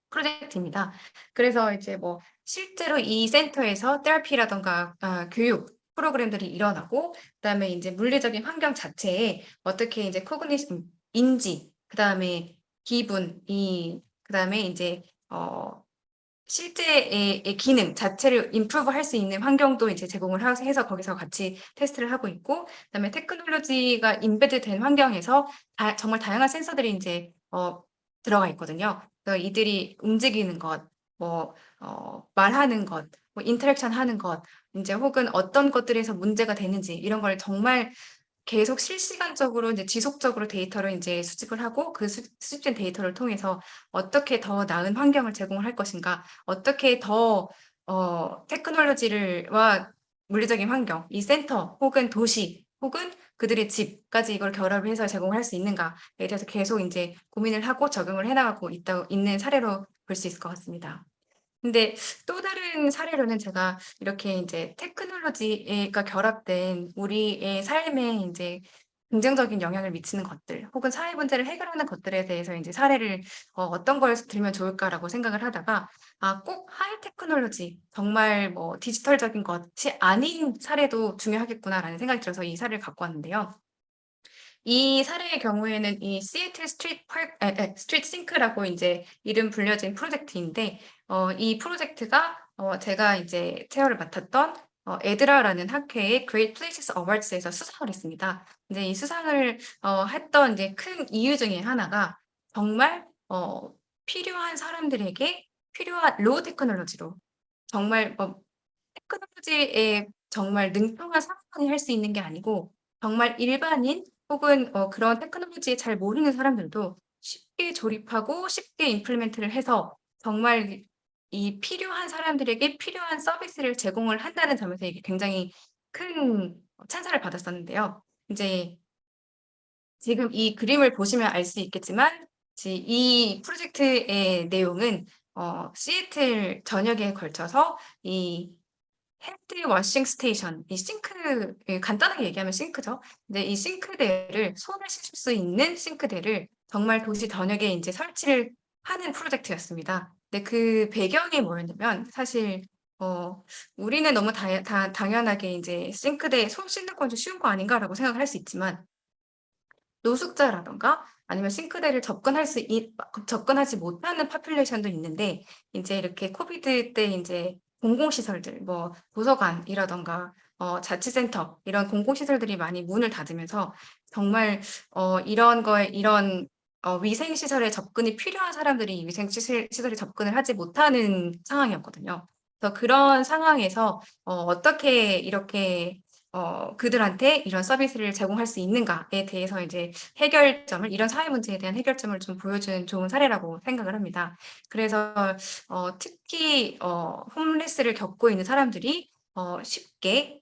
프로젝트입니다. 그래서 이제 뭐 실제로 이 센터에서 테라피라던가 교육 프로그램들이 일어나고, 그다음에 이제 물리적인 환경 자체에 어떻게 이제 코그니션, 인지, 그다음에 기분, 그다음에 이제 실제의 기능 자체를 임프루브 할 수 있는 환경도 이제 제공을 해서 거기서 같이 테스트를 하고 있고, 그다음에 테크놀로지가 임베드 된 환경에서 정말 다양한 센서들이 이제 들어가 있거든요. 그래서 이들이 움직이는 것, 뭐 말하는 것, 뭐 인터랙션 하는 것, 이제 혹은 어떤 것들에서 문제가 되는지, 이런 걸 정말 계속 실시간적으로 이제 지속적으로 데이터를 이제 수집을 하고, 그 수집된 데이터를 통해서 어떻게 더 나은 환경을 제공을 할 것인가, 어떻게 더 테크놀로지와 물리적인 환경, 이 센터 혹은 도시 혹은 그들의 집까지 이걸 결합을 해서 제공을 할 수 있는가에 대해서 계속 이제 고민을 하고 적용을 해 나가고 있는 사례로 볼 수 있을 것 같습니다. 근데 또 다른 사례로는 제가 이렇게 이제 테크놀로지가 결합된 우리의 삶에 이제 긍정적인 영향을 미치는 것들 혹은 사회 문제를 해결하는 것들에 대해서 인제 사례를 어떤 걸 들면 좋을까라고 생각을 하다가 꼭 하이 테크놀로지 정말 뭐 디지털적인 것이 아닌 사례도 중요하겠구나라는 생각이 들어서 이 사례를 갖고 왔는데요. 이 사례의 경우에는 이 시애틀 스트리트 싱크라고 인제 이름 불려진 프로젝트인데 이 프로젝트가 제가 이제 체어를 맡았던 에드라라는 학회의 Great Places Awards에서 수상을 했습니다. 인제 이 수상을 했던 이제 큰 이유 중에 하나가 정말 필요한 사람들에게 필요한 로우 테크놀로지로 정말 테크놀로지에 정말 능통한 상업화를 할 수 있는 게 아니고 정말 일반인 혹은 그런 테크놀로지에 잘 모르는 사람들도 쉽게 조립하고 쉽게 임플리멘트를 해서 정말 이 필요한 사람들에게 필요한 서비스를 제공을 한다는 점에서 이게 굉장히 큰 찬사를 받았었는데요. 인제 지금 이 그림을 보시면 알 수 있겠지만 이 프로젝트의 내용은 시애틀 전역에 걸쳐서 이 핸드 워싱 스테이션 이 싱크 간단하게 얘기하면 싱크죠. 근데 이 싱크대를 손을 씻을 수 있는 싱크대를 정말 도시 전역에 인제 설치를 하는 프로젝트였습니다. 근데 그 배경이 뭐였냐면 사실 어 우리는 너무 당연하게 인제 '싱크대에 손 씻는 건 좀 쉬운 거 아닌가.'라고 생각을 할 수 있지만 노숙자라든가 아니면 싱크대를 접근하지 못하는 포퓰레이션도 있는데 인제 이렇게 코비드 때 인제 공공시설들 뭐 도서관이라든가 자치센터 이런 공공시설들이 많이 문을 닫으면서 정말 이런 위생시설에 접근이 필요한 사람들이 이 시설에 접근을 하지 못하는 상황이었거든요. 그래서 그런 상황에서 어떻게 이렇게 그들한테 이런 서비스를 제공할 수 있는가에 대해서 이제 해결점을 이런 사회 문제에 대한 해결점을 좀 보여준 좋은 사례라고 생각을 합니다. 그래서 특히 홈리스를 겪고 있는 사람들이 쉽게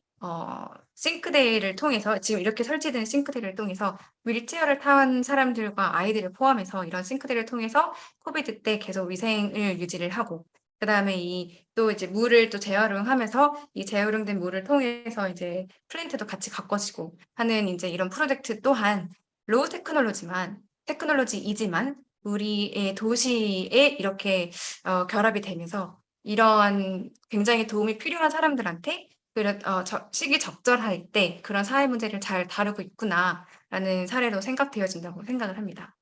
싱크대를 통해서 지금 이렇게 설치된 싱크대를 통해서 휠체어를 탄 사람들과 아이들을 포함해서 이런 싱크대를 통해서 코비드 때 계속 위생을 유지를 하고 그다음에 또 이제 물을 또 재활용하면서 이 재활용된 물을 통해서 이제 플랜트도 같이 가꿔지고 하는 인제 이런 프로젝트 또한 로우 테크놀로지이지만 우리의 도시에 이렇게 결합이 되면서 이런 굉장히 도움이 필요한 사람들한테 그런 시기적절할 때 그런 사회 문제를 잘 다루고 있구나라는 사례로 생각되어진다고 생각을 합니다.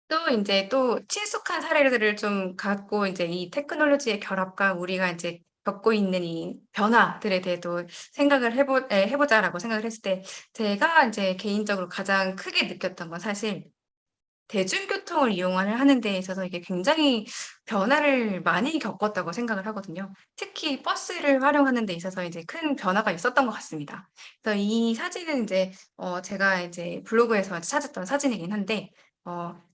또 인제 또 친숙한 사례들을 좀 갖고 인제 이 테크놀로지의 결합과 우리가 인제 겪고 있는 이 변화들에 대해도 생각을 해 보자라고 생각을 했을 때 제가 인제 개인적으로 가장 크게 느꼈던 건 사실 대중교통을 이용을 하는 데 있어서 이게 굉장히 변화를 많이 겪었다고 생각을 하거든요. 특히 버스를 활용하는 데 있어서 이제 큰 변화가 있었던 것 같습니다. 그래서 이 사진은 인제 제가 이제 블로그에서 찾았던 사진이긴 한데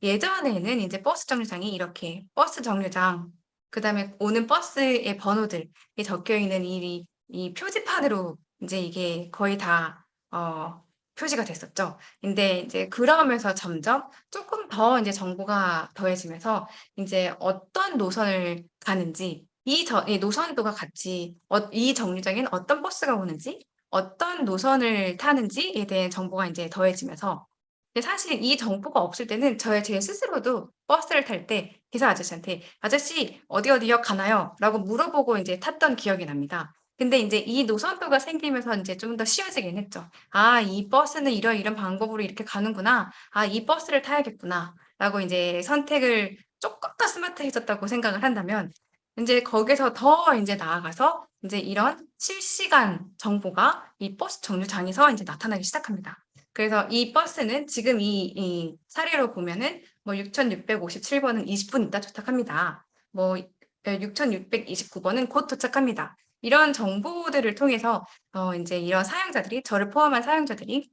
예전에는 인제 버스 정류장이 이렇게 버스 정류장 그다음에 오는 버스의 번호들이 적혀 있는 이 표지판으로 인제 이게 거의 다 표시가 됐었죠. 근데 인제 그러면서 점점 쪼끔 더 인제 정보가 더해지면서 인제 어떤 노선을 가는지 이 노선도가 같이 이 정류장에는 어떤 버스가 오는지 어떤 노선을 타는지에 대한 정보가 인제 더해지면서 근데 사실 이 정보가 없을 때는 제 스스로도 버스를 탈 때 기사 아저씨한테 "아저씨 어디 어디역 가나요?"라고 물어보고 인제 탔던 기억이 납니다. 근데 인제 이 노선도가 생기면서 인제 좀 더 쉬워지긴 했죠. '아 이 버스는 이런 방법으로 이렇게 가는구나. 아 이 버스를 타야겠구나.'라고 인제 선택을 쪼끔 더 스마트해졌다고 생각을 한다면 인제 거기서 더 인제 나아가서 인제 이런 실시간 정보가 이 버스 정류장에서 인제 나타나기 시작합니다. 그래서 이 버스는 지금 이 사례로 보면은 뭐 6657 번은 20분 있다 도착합니다. 뭐 6629 번은 곧 도착합니다. 이런 정보들을 통해서 인제 이런 사용자들이 저를 포함한 사용자들이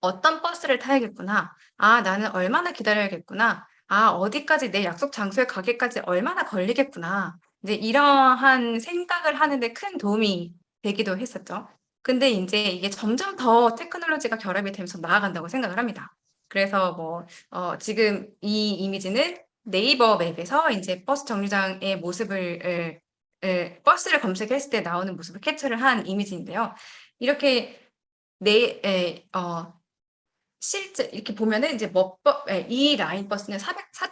'어떤 버스를 타야겠구나. 아 나는 얼마나 기다려야겠구나. 아 어디까지 내 약속 장소에 가기까지 얼마나 걸리겠구나.' 이제 이러한 생각을 하는 데 큰 도움이 되기도 했었죠. 근데 인제 이게 점점 더 테크놀로지가 결합이 되면서 나아간다고 생각을 합니다. 그래서 뭐 지금 이 이미지는 네이버 맵에서 인제 버스 정류장의 모습을 버스를 검색했을 때 나오는 모습을 캡처를 한 이미지인데요. 이렇게 실제 이렇게 보면은 이제 이 라인 버스는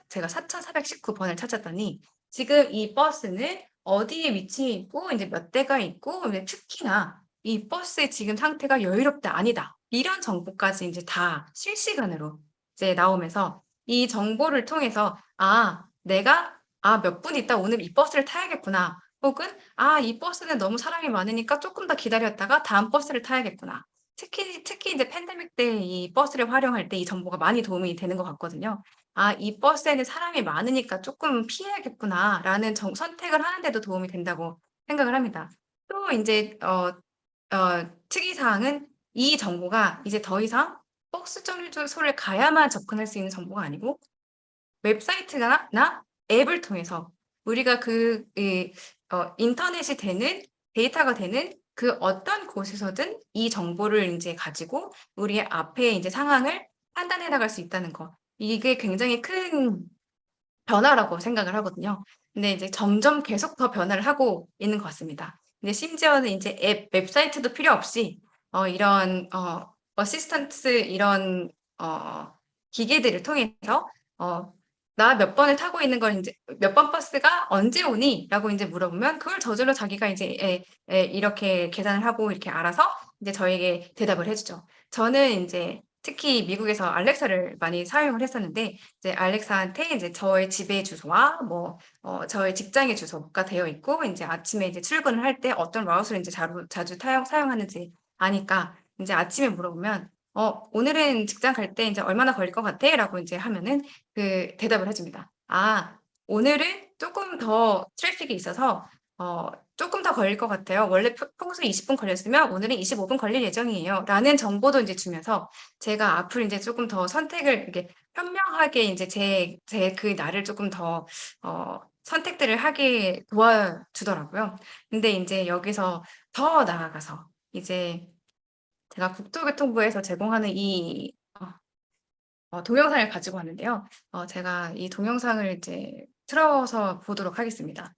제가 4,419번을 찾았더니 지금 이 버스는 어디에 위치해 있고 이제 몇 대가 있고 특히나 이 버스의 지금 상태가 여유롭다 아니다 이런 정보까지 이제 다 실시간으로 이제 나오면서 이 정보를 통해서 내가 몇 분 있다 오늘 이 버스를 타야겠구나 혹은 이 버스는 너무 사람이 많으니까 조금 더 기다렸다가 다음 버스를 타야겠구나. 특히 이제 팬데믹 때 이 버스를 활용할 때 이 정보가 많이 도움이 되는 것 같거든요. '이 버스에는 사람이 많으니까 쪼끔 피해야겠구나.'라는 선택을 하는 데도 도움이 된다고 생각을 합니다. 또 인제 특이 사항은 이 정보가 이제 더 이상 버스 정류소를 가야만 접근할 수 있는 정보가 아니고 웹사이트나 앱을 통해서 우리가 인터넷이 되는 데이터가 되는 그 어떤 곳에서든 이 정보를 인제 가지고 우리 앞에 인제 상황을 판단해 나갈 수 있다는 거. 이게 굉장히 큰 변화라고 생각을 하거든요. 근데 이제 점점 계속 더 변화를 하고 있는 것 같습니다. 근데 심지어는 인제 웹사이트도 필요 없이 이런 어시스턴트 이런 어 기계들을 통해서 어 "나 몇 번을 타고 있는 걸 인제 몇 번 버스가 언제 오니?"라고 인제 물어보면 그걸 저절로 자기가 이제 이렇게 계산을 하고 이렇게 알아서 이제 저에게 대답을 해 주죠. 저는 인제 특히 미국에서 알렉사를 많이 사용을 했었는데 이제 알렉사한테 이제 저의 집의 주소와 저의 직장의 주소가 되어 있고 인제 아침에 이제 출근을 할 때 어떤 라우스를 인제 자주 사용하는지 아니까 인제 아침에 물어보면 오늘은 직장 갈 때 인제 "얼마나 걸릴 것 같아?"라고 인제 하면은 그 대답을 해 줍니다. 오늘은 쪼끔 더 트래픽이 있어서 쪼끔 더 걸릴 것 같아요. 원래 평소에 20분 걸렸으면 오늘은 25분 걸릴 예정이에요."라는 정보도 인제 주면서 제가 앞으로 인제 쪼끔 더 선택을 이렇게 현명하게 인제 제 그 날을 쪼끔 더 선택들을 하게 도와주더라고요. 근데 인제 여기서 더 나아가서 이제 제가 국토교통부에서 제공하는 이 동영상을 가지고 왔는데요. 제가 이 동영상을 이제 틀어서 보도록 하겠습니다.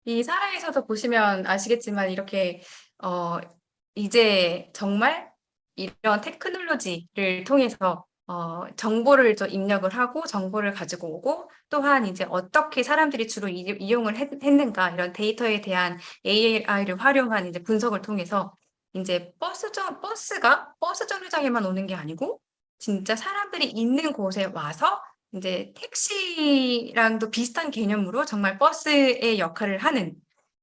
이 사라에서도 보시면 아시겠지만 이렇게 어 이제 정말 이런 테크놀로지를 통해서 정보를 입력을 하고 정보를 가지고 오고 또한 이제 어떻게 사람들이 주로 이용을 했는가 이런 데이터에 대한 AI를 활용한 이제 분석을 통해서 인제 버스가 버스 정류장에만 오는 게 아니고 진짜 사람들이 있는 곳에 와서 인제 택시랑도 비슷한 개념으로 정말 버스의 역할을 하는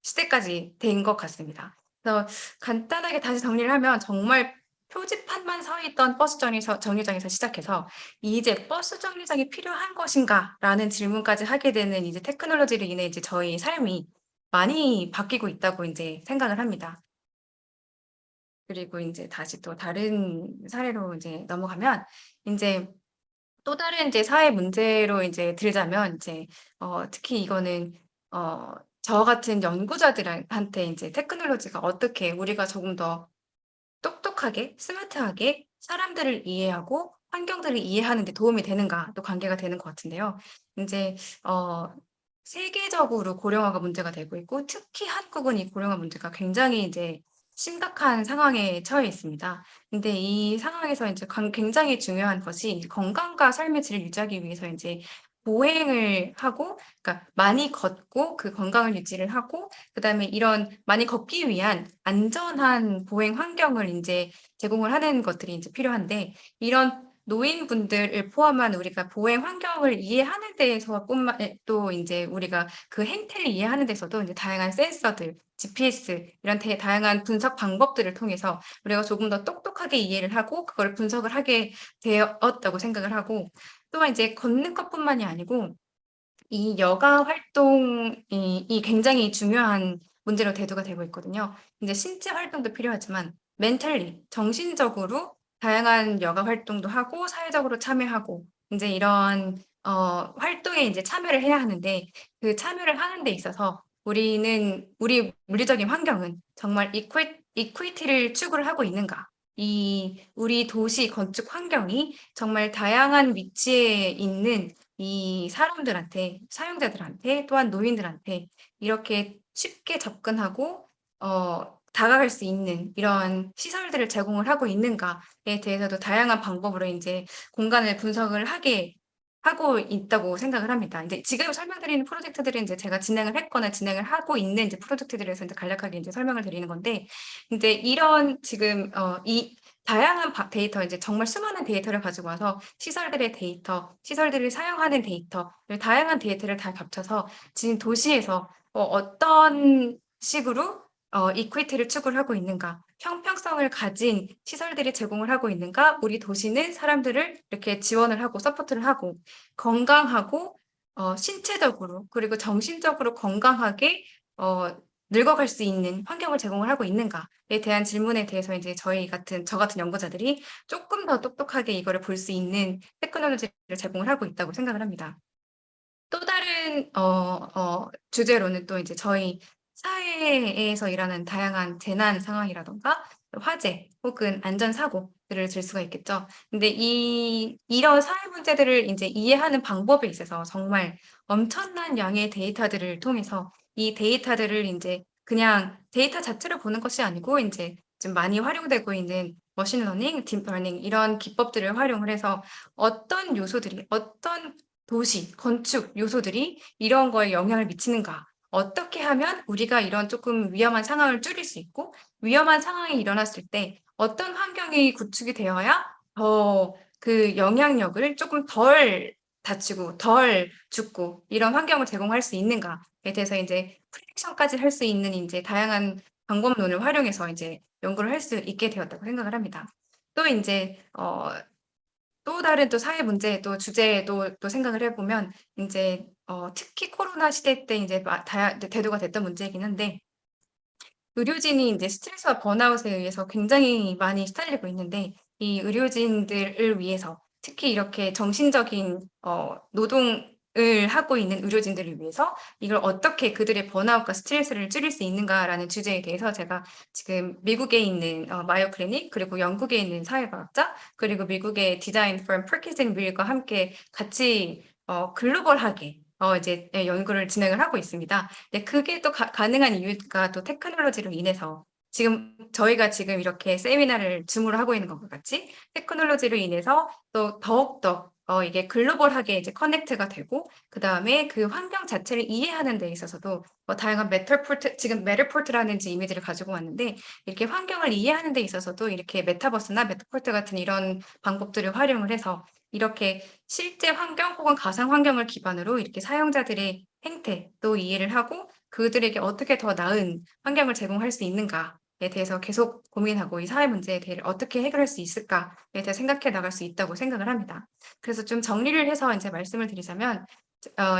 시대까지 된 것 같습니다. 그래서 간단하게 다시 정리를 하면 정말 표지판만 서 있던 버스 정류장에서 시작해서 '이제 버스 정류장이 필요한 것인가?'라는 질문까지 하게 되는 이제 테크놀로지로 인해 이제 저희 삶이 많이 바뀌고 있다고 인제 생각을 합니다. 그리고 인제 다시 또 다른 사례로 인제 넘어가면 인제 또 다른 이제 사회 문제로 이제 들자면 이제 특히 이거는 어 저 같은 연구자들한테 인제 테크놀로지가 어떻게 우리가 조금 더 똑똑하게 스마트하게 사람들을 이해하고 환경들을 이해하는 데 도움이 되는가도 관계가 되는 것 같은데요. 인제 어 세계적으로 고령화가 문제가 되고 있고 특히 한국은 이 고령화 문제가 굉장히 이제 심각한 상황에 처해 있습니다. 근데 이 상황에서 인제 굉장히 중요한 것이 건강과 삶의 질을 유지하기 위해서 인제 보행을 하고, 그러니까 많이 걷고 그 건강을 유지를 하고, 그다음에 이런 많이 걷기 위한 안전한 보행 환경을 인제 제공을 하는 것들이 인제 필요한데, 이런 노인분들을 포함한 우리가 보행 환경을 이해하는 데에서뿐만 또 인제 우리가 그 행태를 이해하는 데서도 인제 다양한 센서들, GPS 이런 다양한 분석 방법들을 통해서 우리가 조금 더 똑똑하게 이해를 하고 그걸 분석을 하게 되었다고 생각을 하고, 또한 이제 걷는 것뿐만이 아니고 이 여가 활동이 굉장히 중요한 문제로 대두가 되고 있거든요. 인제 신체 활동도 필요하지만 멘탈리 정신적으로 다양한 여가 활동도 하고 사회적으로 참여하고 인제 이런 활동에 인제 참여를 해야 하는데, 그 참여를 하는 데 있어서 우리 물리적인 환경은 정말 이퀄리티를 추구를 하고 있는가? 이 우리 도시 건축 환경이 정말 다양한 위치에 있는 이 사람들한테, 사용자들한테, 또한 노인들한테 이렇게 쉽게 접근하고 다가갈 수 있는 이런 시설들을 제공을 하고 있는가에 대해서도 다양한 방법으로 인제 공간을 분석을 하고 있다고 생각을 합니다. 인제 지금 설명드리는 프로젝트들은 인제 제가 진행을 했거나 진행을 하고 있는 인제 프로젝트들에서 인제 간략하게 인제 설명을 드리는 건데, 인제 이런 지금 이 다양한 데이터, 이제 정말 수많은 데이터를 가지고 와서 시설들의 데이터, 시설들을 사용하는 데이터, 다양한 데이터를 다 겹쳐서 지금 도시에서 어떤 식으로 이퀄리티를 추구를 하고 있는가, 형평성을 가진 시설들이 제공을 하고 있는가, 우리 도시는 사람들을 이렇게 지원을 하고 서포트를 하고 건강하고 신체적으로 그리고 정신적으로 건강하게 늙어갈 수 있는 환경을 제공을 하고 있는가에 대한 질문에 대해서 이제 저 같은 연구자들이 쪼끔 더 똑똑하게 이거를 볼 수 있는 테크놀로지를 제공을 하고 있다고 생각을 합니다. 또 다른 주제로는 또 이제 저희 사회에서 일어나는 다양한 재난 상황이라든가 화재 혹은 안전 사고들을 들 수가 있겠죠. 근데 이런 사회 문제들을 인제 이해하는 방법에 있어서 정말 엄청난 양의 데이터들을 통해서 이 데이터들을 인제 그냥 데이터 자체를 보는 것이 아니고 인제 좀 많이 활용되고 있는 머신러닝, 딥러닝 이런 기법들을 활용을 해서 어떤 요소들이, 어떤 도시, 건축 요소들이 이런 거에 영향을 미치는가? 어떻게 하면 우리가 이런 쪼끔 위험한 상황을 줄일 수 있고, 위험한 상황이 일어났을 때 어떤 환경이 구축이 되어야 더 그 영향력을 쪼끔 덜 다치고 덜 죽고 이런 환경을 제공할 수 있는가에 대해서 인제 프리딕션까지 할 수 있는 인제 다양한 방법론을 활용해서 인제 연구를 할 수 있게 되었다고 생각을 합니다. 또 인제 또 다른 또 사회 문제 또 주제도 또 생각을 해 보면 인제 특히 코로나 시대 때 인제 대두가 됐던 문제이긴 한데, 의료진이 인제 스트레스와 번아웃에 의해서 굉장히 많이 시달리고 있는데, 이 의료진들을 위해서 특히 이렇게 정신적인 노동을 하고 있는 의료진들을 위해서 이걸 어떻게 그들의 번아웃과 스트레스를 줄일 수 있는가라는 주제에 대해서 제가 지금 미국에 있는 마요 클리닉, 그리고 영국에 있는 사회과학자, 그리고 미국의 디자인 firm 퍼킨슨 윌과 함께 같이 글로벌하게 이제 연구를 진행을 하고 있습니다. 네, 그게 또 가능한 이유가 또 테크놀로지로 인해서, 지금 저희가 지금 이렇게 세미나를 줌으로 하고 있는 것과 같이 테크놀로지로 인해서 또 더욱더 이게 글로벌하게 이제 커넥트가 되고, 그다음에 그 환경 자체를 이해하는 데 있어서도 다양한 지금 매터포트라는 이제 이미지를 가지고 왔는데, 이렇게 환경을 이해하는 데 있어서도 이렇게 메타버스나 매터포트 같은 이런 방법들을 활용을 해서 이렇게 실제 환경 혹은 가상 환경을 기반으로 이렇게 사용자들의 행태도 이해를 하고 그들에게 어떻게 더 나은 환경을 제공할 수 있는가에 대해서 계속 고민하고, 이 사회 문제에 대해 어떻게 해결할 수 있을까에 대해 생각해 나갈 수 있다고 생각을 합니다. 그래서 좀 정리를 해서 인제 말씀을 드리자면,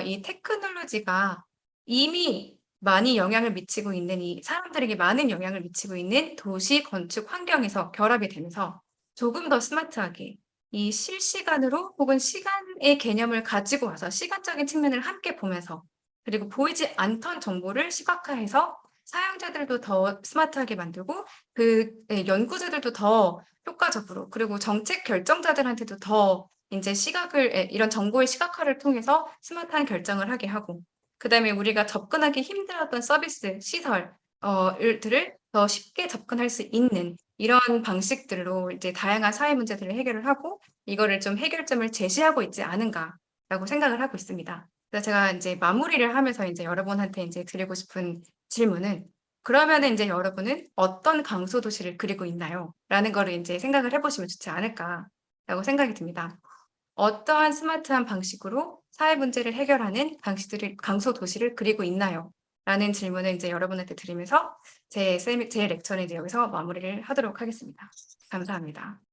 이 테크놀로지가 이미 많이 영향을 미치고 있는, 이 사람들에게 많은 영향을 미치고 있는 도시 건축 환경에서 결합이 되면서 조금 더 스마트하게 이 실시간으로 혹은 시간의 개념을 가지고 와서 시간적인 측면을 함께 보면서, 그리고 보이지 않던 정보를 시각화해서 사용자들도 더 스마트하게 만들고 연구자들도 더 효과적으로, 그리고 정책 결정자들한테도 더 인제 이런 정보의 시각화를 통해서 스마트한 결정을 하게 하고, 그다음에 우리가 접근하기 힘들었던 서비스, 시설 들을 더 쉽게 접근할 수 있는 이런 방식들로 이제 다양한 사회 문제들을 해결을 하고 이거를 좀 해결점을 제시하고 있지 않은가. 라고 생각을 하고 있습니다. 그래서 제가 이제 마무리를 하면서 이제 여러분한테 이제 드리고 싶은 질문은 그러면은 이제 여러분은 어떤 강소 도시를 그리고 있나요? 라는 거를 이제 생각을 해보시면 좋지 않을까라고 생각이 듭니다. 어떠한 스마트한 방식으로 사회 문제를 해결하는 강소 도시를 그리고 있나요? 라는 질문을 이제 여러분한테 드리면서 제 렉처는 이제 여기서 마무리를 하도록 하겠습니다. 감사합니다.